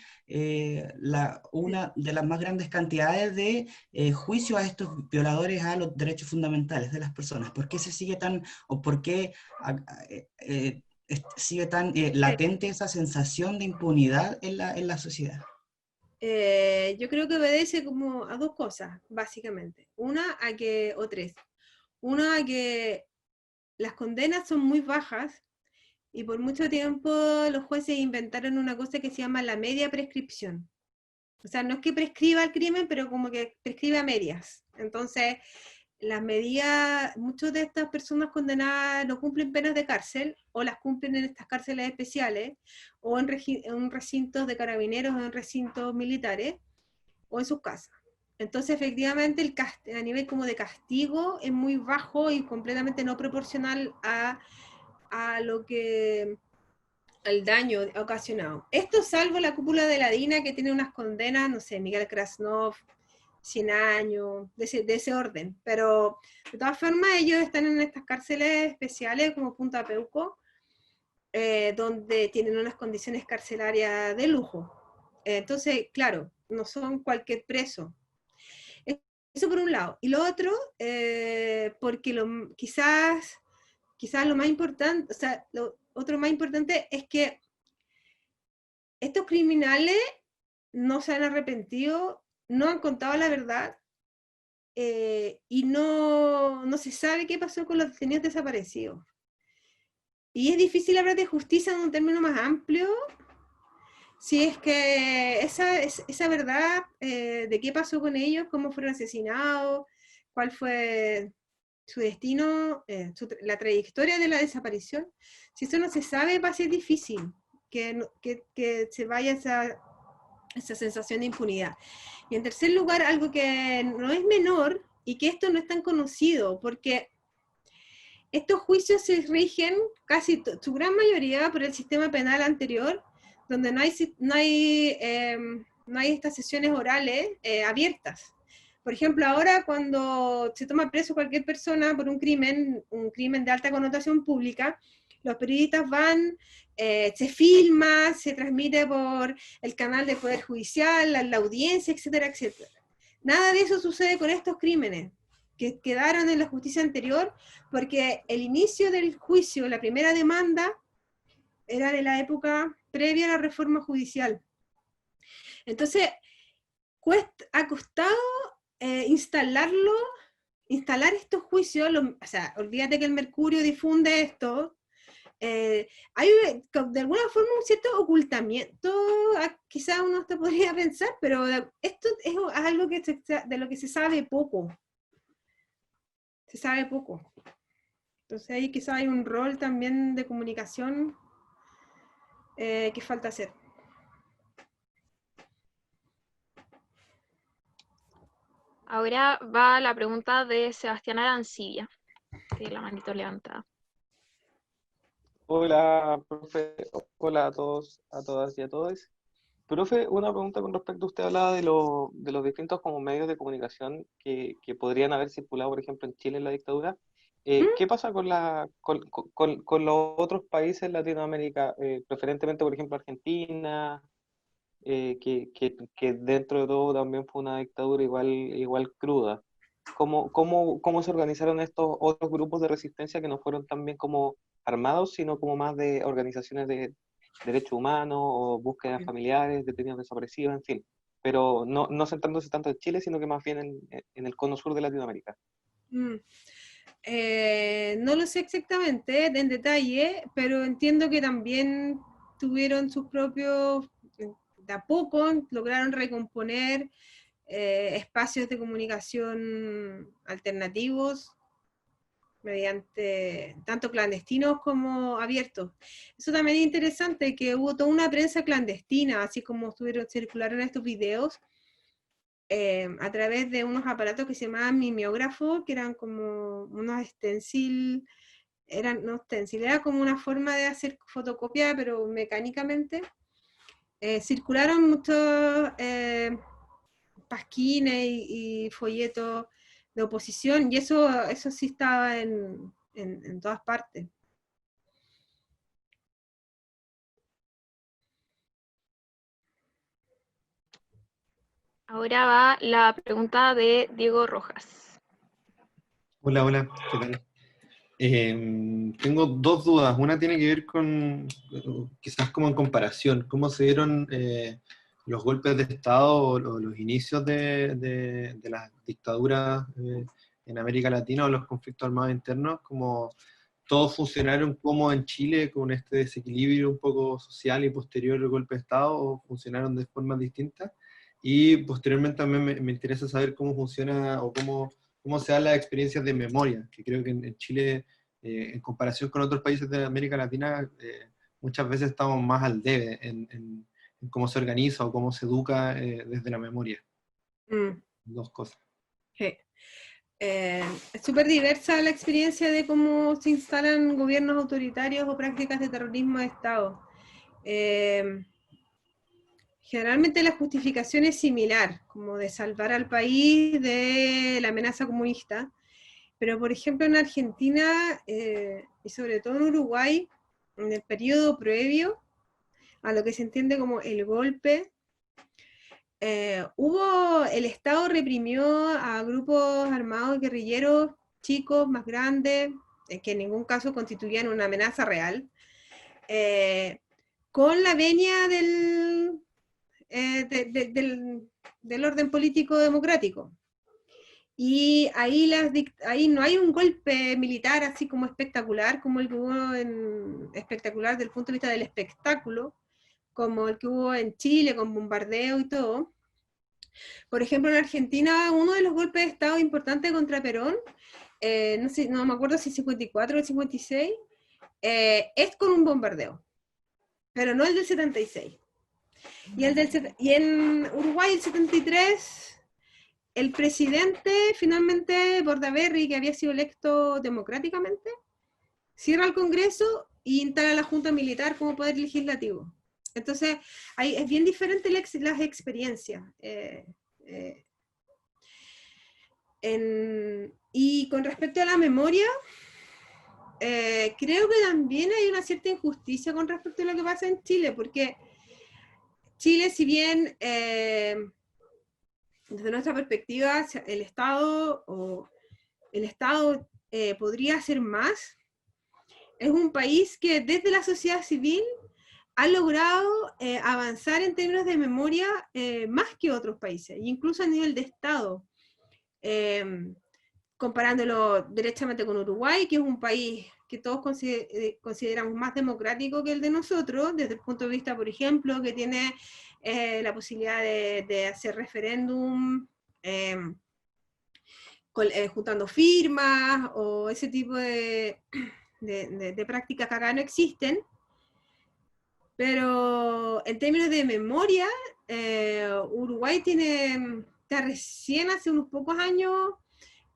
una de las más grandes cantidades de juicios a estos violadores a los derechos fundamentales de las personas. ¿Por qué se sigue tan, o por qué sigue tan latente esa sensación de impunidad en la sociedad? Yo creo que obedece como a dos cosas, básicamente. O tres. Una, a que las condenas son muy bajas y por mucho tiempo los jueces inventaron una cosa que se llama la media prescripción. O sea, no es que prescriba el crimen, pero como que prescribe a medias. Entonces, las medidas, muchas de estas personas condenadas no cumplen penas de cárcel, o las cumplen en estas cárceles especiales, o en recintos de carabineros, o en recintos militares, o en sus casas. Entonces, efectivamente, a nivel como de castigo es muy bajo y completamente no proporcional a lo que al daño ocasionado. Esto salvo la cúpula de la DINA, que tiene unas condenas, no sé, Miguel Krasnov, 100 años, de ese orden. Pero de todas formas ellos están en estas cárceles especiales como Punta Peuco, donde tienen unas condiciones carcelarias de lujo. Entonces, claro, no son cualquier preso. Eso por un lado. Y lo otro, porque quizás lo más importante, o sea, lo otro más importante es que estos criminales no se han arrepentido, no han contado la verdad, y no se sabe qué pasó con los detenidos desaparecidos. Y es difícil hablar de justicia en un término más amplio, si es que esa verdad de qué pasó con ellos, cómo fueron asesinados, cuál fue su destino, la trayectoria de la desaparición, si eso no se sabe, va a ser difícil que se vaya esa sensación de impunidad. Y en tercer lugar, algo que no es menor y que esto no es tan conocido, porque estos juicios se rigen casi su gran mayoría por el sistema penal anterior, donde no hay estas sesiones orales abiertas. Por ejemplo, ahora cuando se toma preso cualquier persona por un crimen de alta connotación pública, los periodistas van, se filma, se transmite por el canal del Poder Judicial, la audiencia, etcétera, etcétera. Nada de eso sucede con estos crímenes que quedaron en la justicia anterior, porque el inicio del juicio, la primera demanda, era de la época previa a la reforma judicial. Entonces, ha costado instalar estos juicios, o sea, olvídate que el Mercurio difunde esto, hay de alguna forma un cierto ocultamiento, quizás uno hasta podría pensar, pero esto es algo de lo que se sabe poco. Se sabe poco. Entonces ahí quizás hay un rol también de comunicación que falta hacer. Ahora va la pregunta de Sebastián Arancibia, de la manito levantada. Hola, profe. Hola a todos, a todas y a todos. Profe, una pregunta con respecto, usted hablaba de los distintos como medios de comunicación que podrían haber circulado, por ejemplo, en Chile en la dictadura. ¿Qué pasa con los otros países en Latinoamérica, preferentemente, por ejemplo, Argentina, que dentro de todo también fue una dictadura igual cruda? ¿Cómo se organizaron estos otros grupos de resistencia que no fueron tan bien como armados, sino como más de organizaciones derechos humanos o búsquedas familiares, detenidos desaparecidos, en fin. Pero no centrándose tanto en Chile, sino que más bien en el cono sur de Latinoamérica. No lo sé exactamente en detalle, pero entiendo que también tuvieron sus propios, de a poco lograron recomponer espacios de comunicación alternativos mediante tanto clandestinos como abiertos. Eso también es interesante, que hubo toda una prensa clandestina, así como circularon estos videos, a través de unos aparatos que se llamaban mimeógrafos, que eran como unos era como una forma de hacer fotocopia, pero mecánicamente. Circularon muchos pasquines y folletos de oposición, y eso sí estaba en todas partes. Ahora va la pregunta de Diego Rojas. Hola, hola, ¿qué tal? Tengo dos dudas. Una tiene que ver con, quizás como en comparación, cómo se dieron los golpes de Estado o los inicios de las dictaduras en América Latina o los conflictos armados internos, como todos funcionaron como en Chile, con este desequilibrio un poco social y posterior al golpe de Estado, o funcionaron de formas distintas. Y posteriormente también me interesa saber cómo funciona o cómo se dan las experiencias de memoria, que creo que en Chile, en comparación con otros países de América Latina, muchas veces estamos más al debe en cómo se organiza o cómo se educa desde la memoria. Dos cosas. Sí. Es súper diversa la experiencia de cómo se instalan gobiernos autoritarios o prácticas de terrorismo de Estado. Generalmente la justificación es similar, como de salvar al país de la amenaza comunista, pero por ejemplo en Argentina y sobre todo en Uruguay, en el periodo previo a lo que se entiende como el golpe, el Estado reprimió a grupos armados guerrilleros chicos, más grandes, que en ningún caso constituían una amenaza real, con la venia del orden político democrático. Y ahí no hay un golpe militar así como espectacular, como el que hubo espectacular desde el punto de vista del espectáculo, como el que hubo en Chile con bombardeo y todo. Por ejemplo, en Argentina, uno de los golpes de Estado importantes contra Perón, no me acuerdo si 54 o el 56, es con un bombardeo, pero no el del 76. Y en Uruguay, el 73, el presidente, finalmente, Bordaberry, que había sido electo democráticamente, cierra el Congreso y instala la Junta Militar como poder legislativo. Entonces, es bien diferente las experiencias. Y con respecto a la memoria, creo que también hay una cierta injusticia con respecto a lo que pasa en Chile, porque Chile, si bien desde nuestra perspectiva el Estado podría hacer más, es un país que desde la sociedad civil ha logrado avanzar en términos de memoria más que otros países, incluso a nivel de Estado. Comparándolo derechamente con Uruguay, que es un país que todos consideramos más democrático que el de nosotros, desde el punto de vista, por ejemplo, que tiene la posibilidad de hacer referéndum juntando firmas, o ese tipo de prácticas que acá no existen. Pero en términos de memoria, Uruguay está recién hace unos pocos años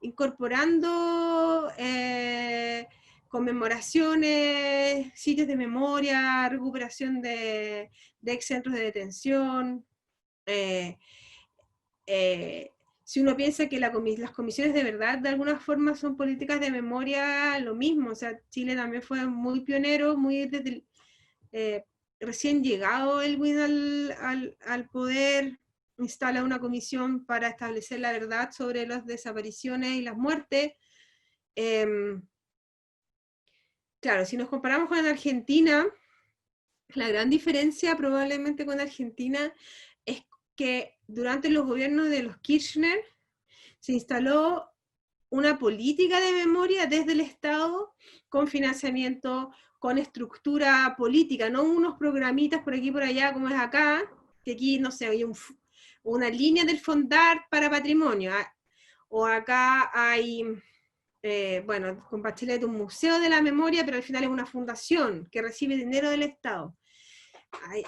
incorporando conmemoraciones, sitios de memoria, recuperación de ex centros de detención. Si uno piensa que las comisiones de verdad de alguna forma son políticas de memoria, lo mismo. O sea, Chile también fue muy pionero, muy desde recién llegado Elwin al poder, instala una comisión para establecer la verdad sobre las desapariciones y las muertes. Claro, si nos comparamos con Argentina, La gran diferencia probablemente con Argentina es que durante los gobiernos de los Kirchner se instaló una política de memoria desde el Estado con financiamiento, con estructura política, no unos programitas por aquí y por allá como es acá, que aquí, no sé, hay una línea del Fondar para patrimonio, o acá hay, bueno, con Bachelet un museo de la memoria, pero al final es una fundación que recibe dinero del Estado.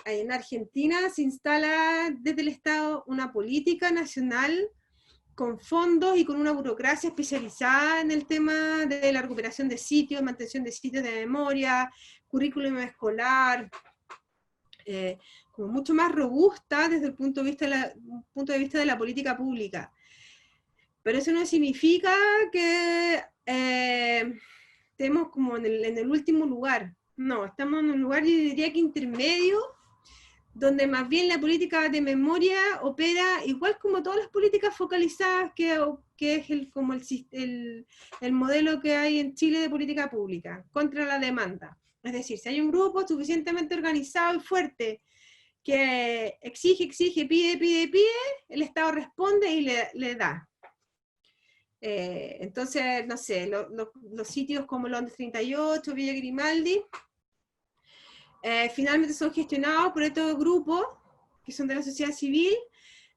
En Argentina se instala desde el Estado una política nacional con fondos y con una burocracia especializada en el tema de la recuperación de sitios, mantención de sitios de memoria, currículum escolar, como mucho más robusta desde el punto de vista de la política pública. Pero eso no significa que estemos como en el último lugar. No, estamos en un lugar, yo diría que intermedio, donde más bien la política de memoria opera igual como todas las políticas focalizadas que es como el modelo que hay en Chile de política pública, contra la demanda. Es decir, si hay un grupo suficientemente organizado y fuerte que exige, pide, el Estado responde y le da. Entonces, no sé, los sitios como Londres 38, Villa Grimaldi, finalmente son gestionados por estos grupos que son de la sociedad civil,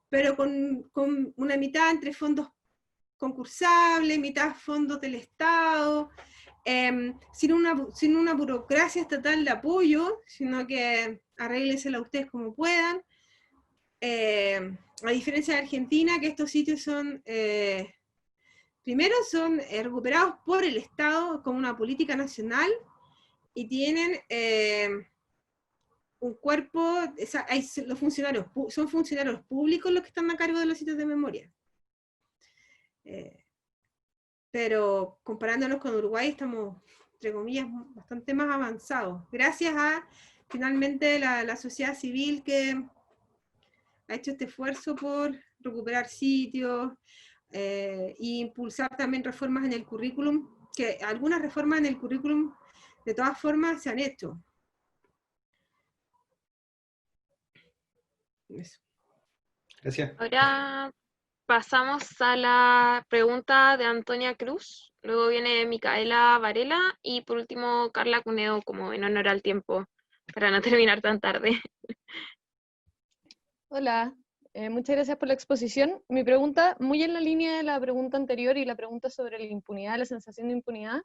pero con una mitad entre fondos concursables, mitad fondos del Estado, sin una burocracia estatal de apoyo, sino que arréglensela ustedes como puedan. A diferencia de Argentina, que estos sitios son, primero son recuperados por el Estado como una política nacional, y tienen un cuerpo, los funcionarios, son funcionarios públicos los que están a cargo de los sitios de memoria. Pero comparándonos con Uruguay estamos, entre comillas, bastante más avanzados, gracias a finalmente la sociedad civil que ha hecho este esfuerzo por recuperar sitios e impulsar también reformas en el currículum, que algunas reformas en el currículum de todas formas se han hecho. Eso. Gracias. Ahora pasamos a la pregunta de Antonia Cruz, luego viene Micaela Varela y por último Carla Cuneo, como en honor al tiempo, para no terminar tan tarde. Hola, muchas gracias por la exposición. Mi pregunta, muy en la línea de la pregunta anterior y la pregunta sobre la impunidad, la sensación de impunidad,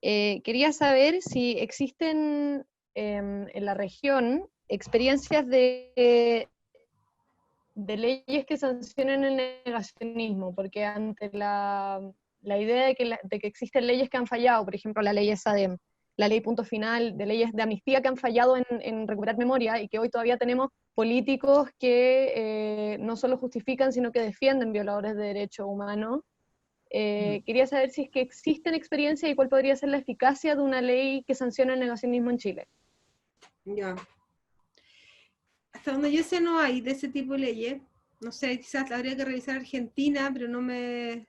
quería saber si existen en la región experiencias de leyes que sancionen el negacionismo, porque ante la idea de que existen leyes que han fallado, por ejemplo la ley esa de la ley punto final, de leyes de amnistía que han fallado en recuperar memoria, y que hoy todavía tenemos políticos que no solo justifican, sino que defienden violadores de derechos humanos. Quería saber si es que existen experiencias y cuál podría ser la eficacia de una ley que sancione el negacionismo en Chile. Ya. Hasta donde yo sé no hay de ese tipo de leyes. No sé, quizás habría que revisar Argentina, pero no me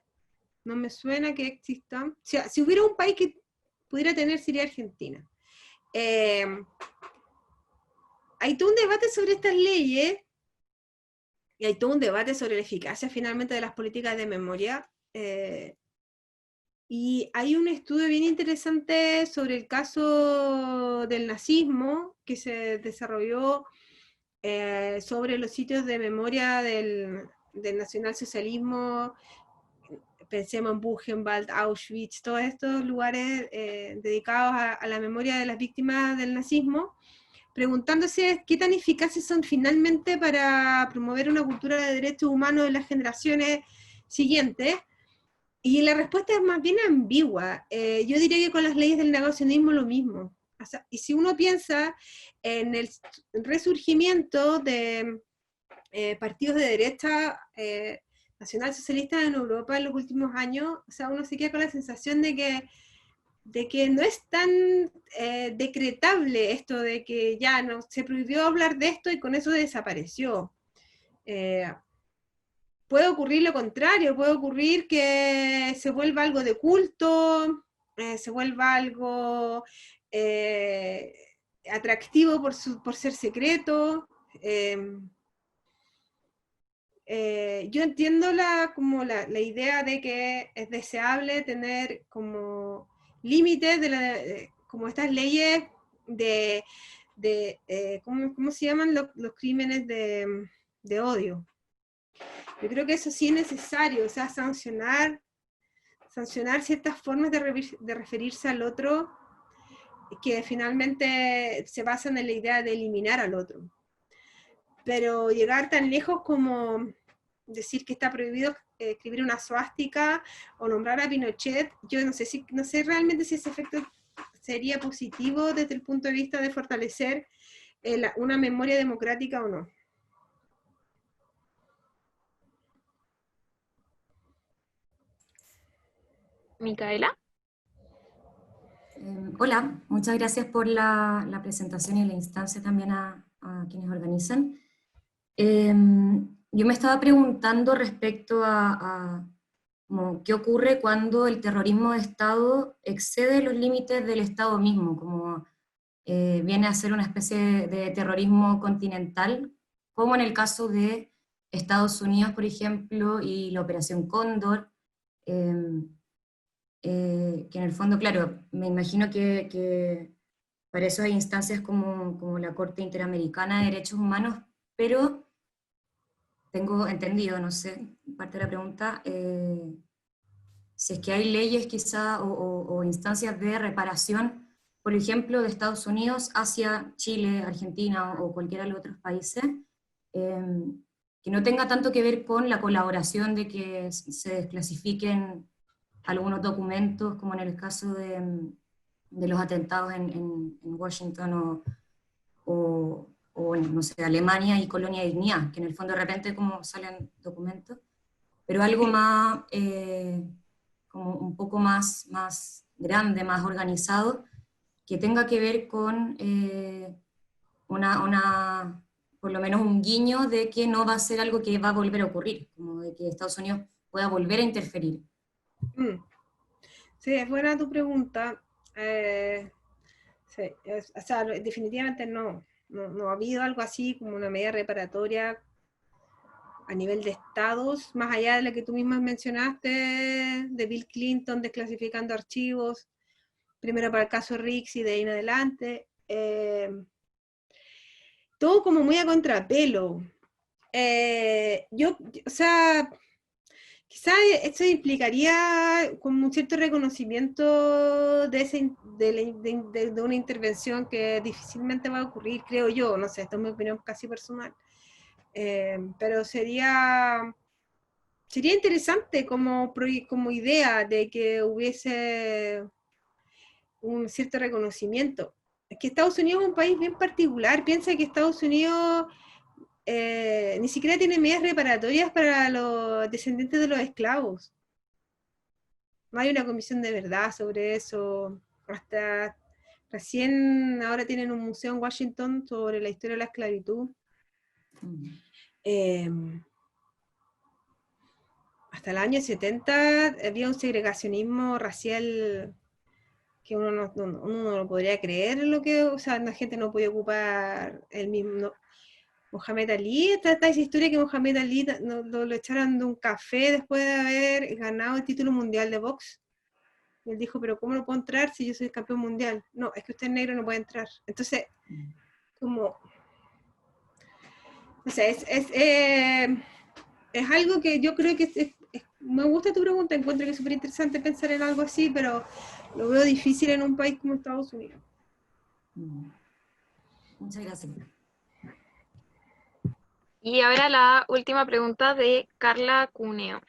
suena que exista. O sea, si hubiera un país que pudiera tener, sería Argentina. Hay todo un debate sobre estas leyes, y hay todo un debate sobre la eficacia finalmente de las políticas de memoria. Y hay un estudio bien interesante sobre el caso del nazismo que se desarrolló sobre los sitios de memoria del nacionalsocialismo. Pensemos en Buchenwald, Auschwitz, todos estos lugares dedicados a la memoria de las víctimas del nazismo, preguntándose qué tan eficaces son finalmente para promover una cultura de derechos humanos en las generaciones siguientes. Y la respuesta es más bien ambigua. Yo diría que con las leyes del negacionismo lo mismo. O sea, y si uno piensa en el resurgimiento de partidos de derecha nacionalsocialistas en Europa en los últimos años, o sea, uno se queda con la sensación de que no es tan decretable esto de que ya no se prohibió hablar de esto y con eso desapareció. Puede ocurrir lo contrario, puede ocurrir que se vuelva algo de culto, se vuelva algo atractivo por ser secreto. Yo entiendo como la idea de que es deseable tener como límites como estas leyes ¿cómo se llaman los crímenes de odio? Yo creo que eso sí es necesario, o sea, sancionar ciertas formas de referirse al otro que finalmente se basan en la idea de eliminar al otro. Pero llegar tan lejos como decir que está prohibido escribir una suástica o nombrar a Pinochet, yo no sé realmente si ese efecto sería positivo desde el punto de vista de fortalecer una memoria democrática o no. Micaela. Hola, muchas gracias por la presentación y la instancia también a quienes organizan. Yo me estaba preguntando respecto a como, qué ocurre cuando el terrorismo de Estado excede los límites del Estado mismo, como viene a ser una especie de terrorismo continental, como en el caso de Estados Unidos, por ejemplo, y la Operación Cóndor, que en el fondo, claro, me imagino que para eso hay instancias como la Corte Interamericana de Derechos Humanos, pero tengo entendido, no sé, parte de la pregunta, si es que hay leyes quizá o instancias de reparación, por ejemplo, de Estados Unidos hacia Chile, Argentina o cualquiera de los otros países, que no tenga tanto que ver con la colaboración de que se desclasifiquen algunos documentos, como en el caso de los atentados en Washington o en, no sé, Alemania y Colonia de Dignidad, que en el fondo de repente como salen documentos, pero algo más, como un poco más grande, más organizado, que tenga que ver con por lo menos un guiño de que no va a ser algo que va a volver a ocurrir, como de que Estados Unidos pueda volver a interferir. Sí, es buena tu pregunta. Sí, o sea, definitivamente no ha habido algo así como una medida reparatoria a nivel de estados, más allá de la que tú misma mencionaste, de Bill Clinton desclasificando archivos, primero para el caso Riggs y de ahí en adelante. Todo como muy a contrapelo. O sea, quizá esto implicaría como un cierto reconocimiento de una intervención que difícilmente va a ocurrir, creo yo, no sé, esta es mi opinión casi personal. Pero sería interesante como idea de que hubiese un cierto reconocimiento. Es que Estados Unidos es un país bien particular, piensa que Estados Unidos ni siquiera tiene medidas reparatorias para los descendientes de los esclavos. No hay una comisión de verdad sobre eso. Hasta recién ahora tienen un museo en Washington sobre la historia de la esclavitud. Hasta el año 70 había un segregacionismo racial que uno no podría creer lo que, o sea, la gente no podía ocupar el mismo. No. Mohamed Ali, está esa historia que Mohamed Ali lo echaron de un café después de haber ganado el título mundial de box. Y él dijo, pero ¿cómo no puedo entrar si yo soy campeón mundial? No, es que usted es negro y no puede entrar. Entonces, como, o sea, es algo que yo creo que me gusta tu pregunta, encuentro que es súper interesante pensar en algo así, pero lo veo difícil en un país como Estados Unidos. Muchas gracias. Y ahora la última pregunta de Carla Cuneo.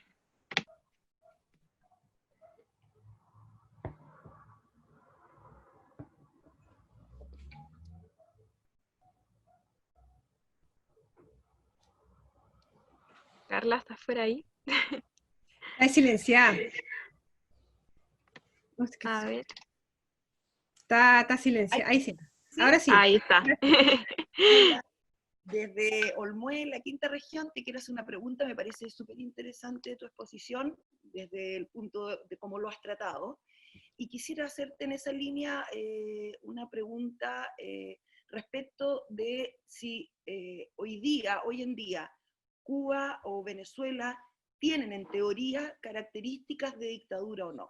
Carla, ¿estás fuera ahí? Está silenciada. A ver. Está silenciada. Ahí sí. Ahora sí. Ahí está. Desde Olmué, la quinta región, te quiero hacer una pregunta, me parece súper interesante tu exposición desde el punto de cómo lo has tratado. Y quisiera hacerte en esa línea una pregunta respecto de si hoy en día, Cuba o Venezuela tienen en teoría características de dictadura o no.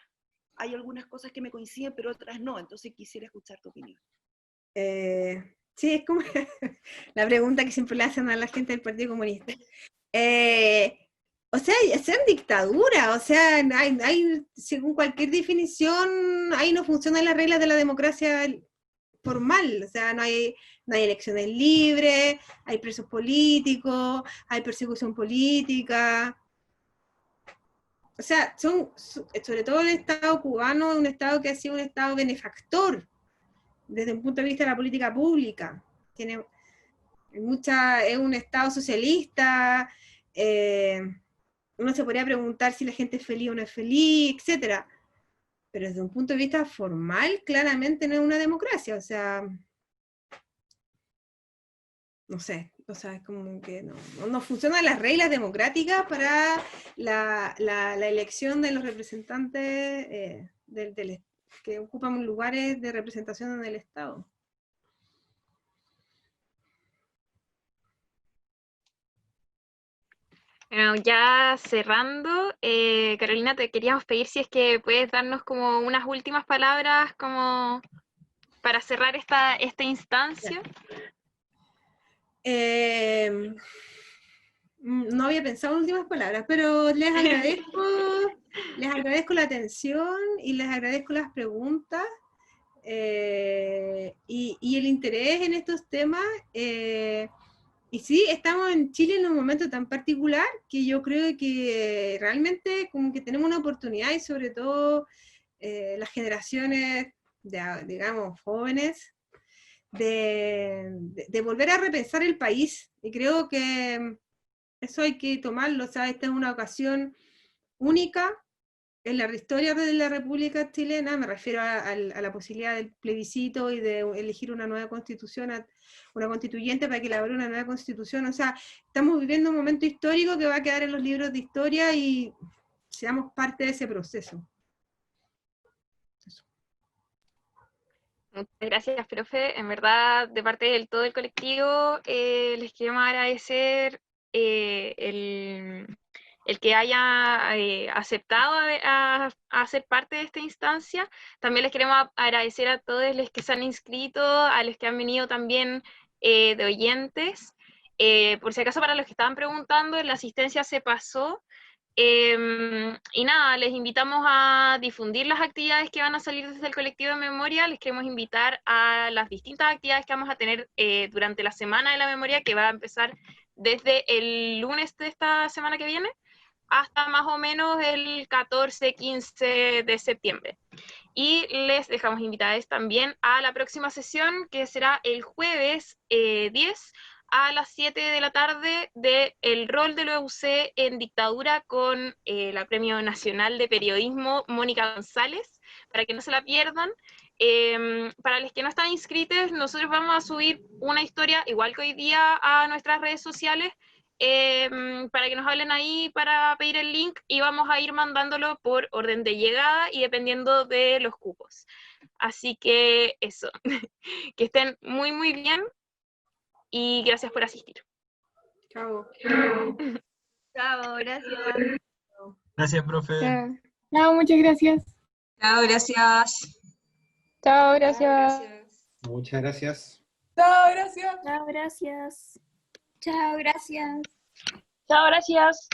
Hay algunas cosas que me coinciden, pero otras no, entonces quisiera escuchar tu opinión. Sí, es como la pregunta que siempre le hacen a la gente del Partido Comunista. O sea, son dictadura, o sea, según cualquier definición, ahí no funcionan las reglas de la democracia formal, o sea, no hay elecciones libres, hay presos políticos, hay persecución política. O sea, sobre todo el Estado cubano es un Estado que ha sido un Estado benefactor desde un punto de vista de la política pública. Es un Estado socialista, uno se podría preguntar si la gente es feliz o no es feliz, etc. Pero desde un punto de vista formal, claramente no es una democracia, o sea, no sé, o sea, es como que no funcionan las reglas democráticas para la elección de los representantes que ocupan lugares de representación en el Estado. Bueno, ya cerrando, Carolina, te queríamos pedir si es que puedes darnos como unas últimas palabras como para cerrar esta instancia. No había pensado en últimas palabras, pero les agradezco la atención y les agradezco las preguntas y el interés en estos temas. Y sí, estamos en Chile en un momento tan particular que yo creo que realmente como que tenemos una oportunidad, y sobre todo las generaciones, digamos, jóvenes, de volver a repensar el país. Y creo que eso hay que tomarlo, o sea, esta es una ocasión única en la historia de la República Chilena, me refiero a la posibilidad del plebiscito y de elegir una nueva constitución, una constituyente para que elabore una nueva constitución. O sea, estamos viviendo un momento histórico que va a quedar en los libros de historia y seamos parte de ese proceso. Muchas gracias, profe. En verdad, de parte del todo el colectivo, les queremos agradecer el que haya aceptado a ser parte de esta instancia. También les queremos agradecer a todos los que se han inscrito, a los que han venido también de oyentes. Por si acaso, para los que estaban preguntando, la asistencia se pasó. Y nada, les invitamos a difundir las actividades que van a salir desde el colectivo de memoria. Les queremos invitar a las distintas actividades que vamos a tener durante la Semana de la Memoria, que va a empezar desde el lunes de esta semana que viene hasta más o menos el 14-15 de septiembre. Y les dejamos invitados también a la próxima sesión, que será el jueves 10 a las 7 de la tarde, de el rol de la UC en dictadura con la Premio Nacional de Periodismo Mónica González, para que no se la pierdan. Para los que no están inscritos, nosotros vamos a subir una historia, igual que hoy día, a nuestras redes sociales, para que nos hablen ahí para pedir el link, y vamos a ir mandándolo por orden de llegada y dependiendo de los cupos. Así que eso, que estén muy muy bien y gracias por asistir. Chao. Chao, gracias. Gracias, profe. Chao, muchas gracias. Chao, gracias. Chao, gracias. Muchas gracias. Chao, gracias. Chao, gracias. Chao, gracias. Chao, gracias.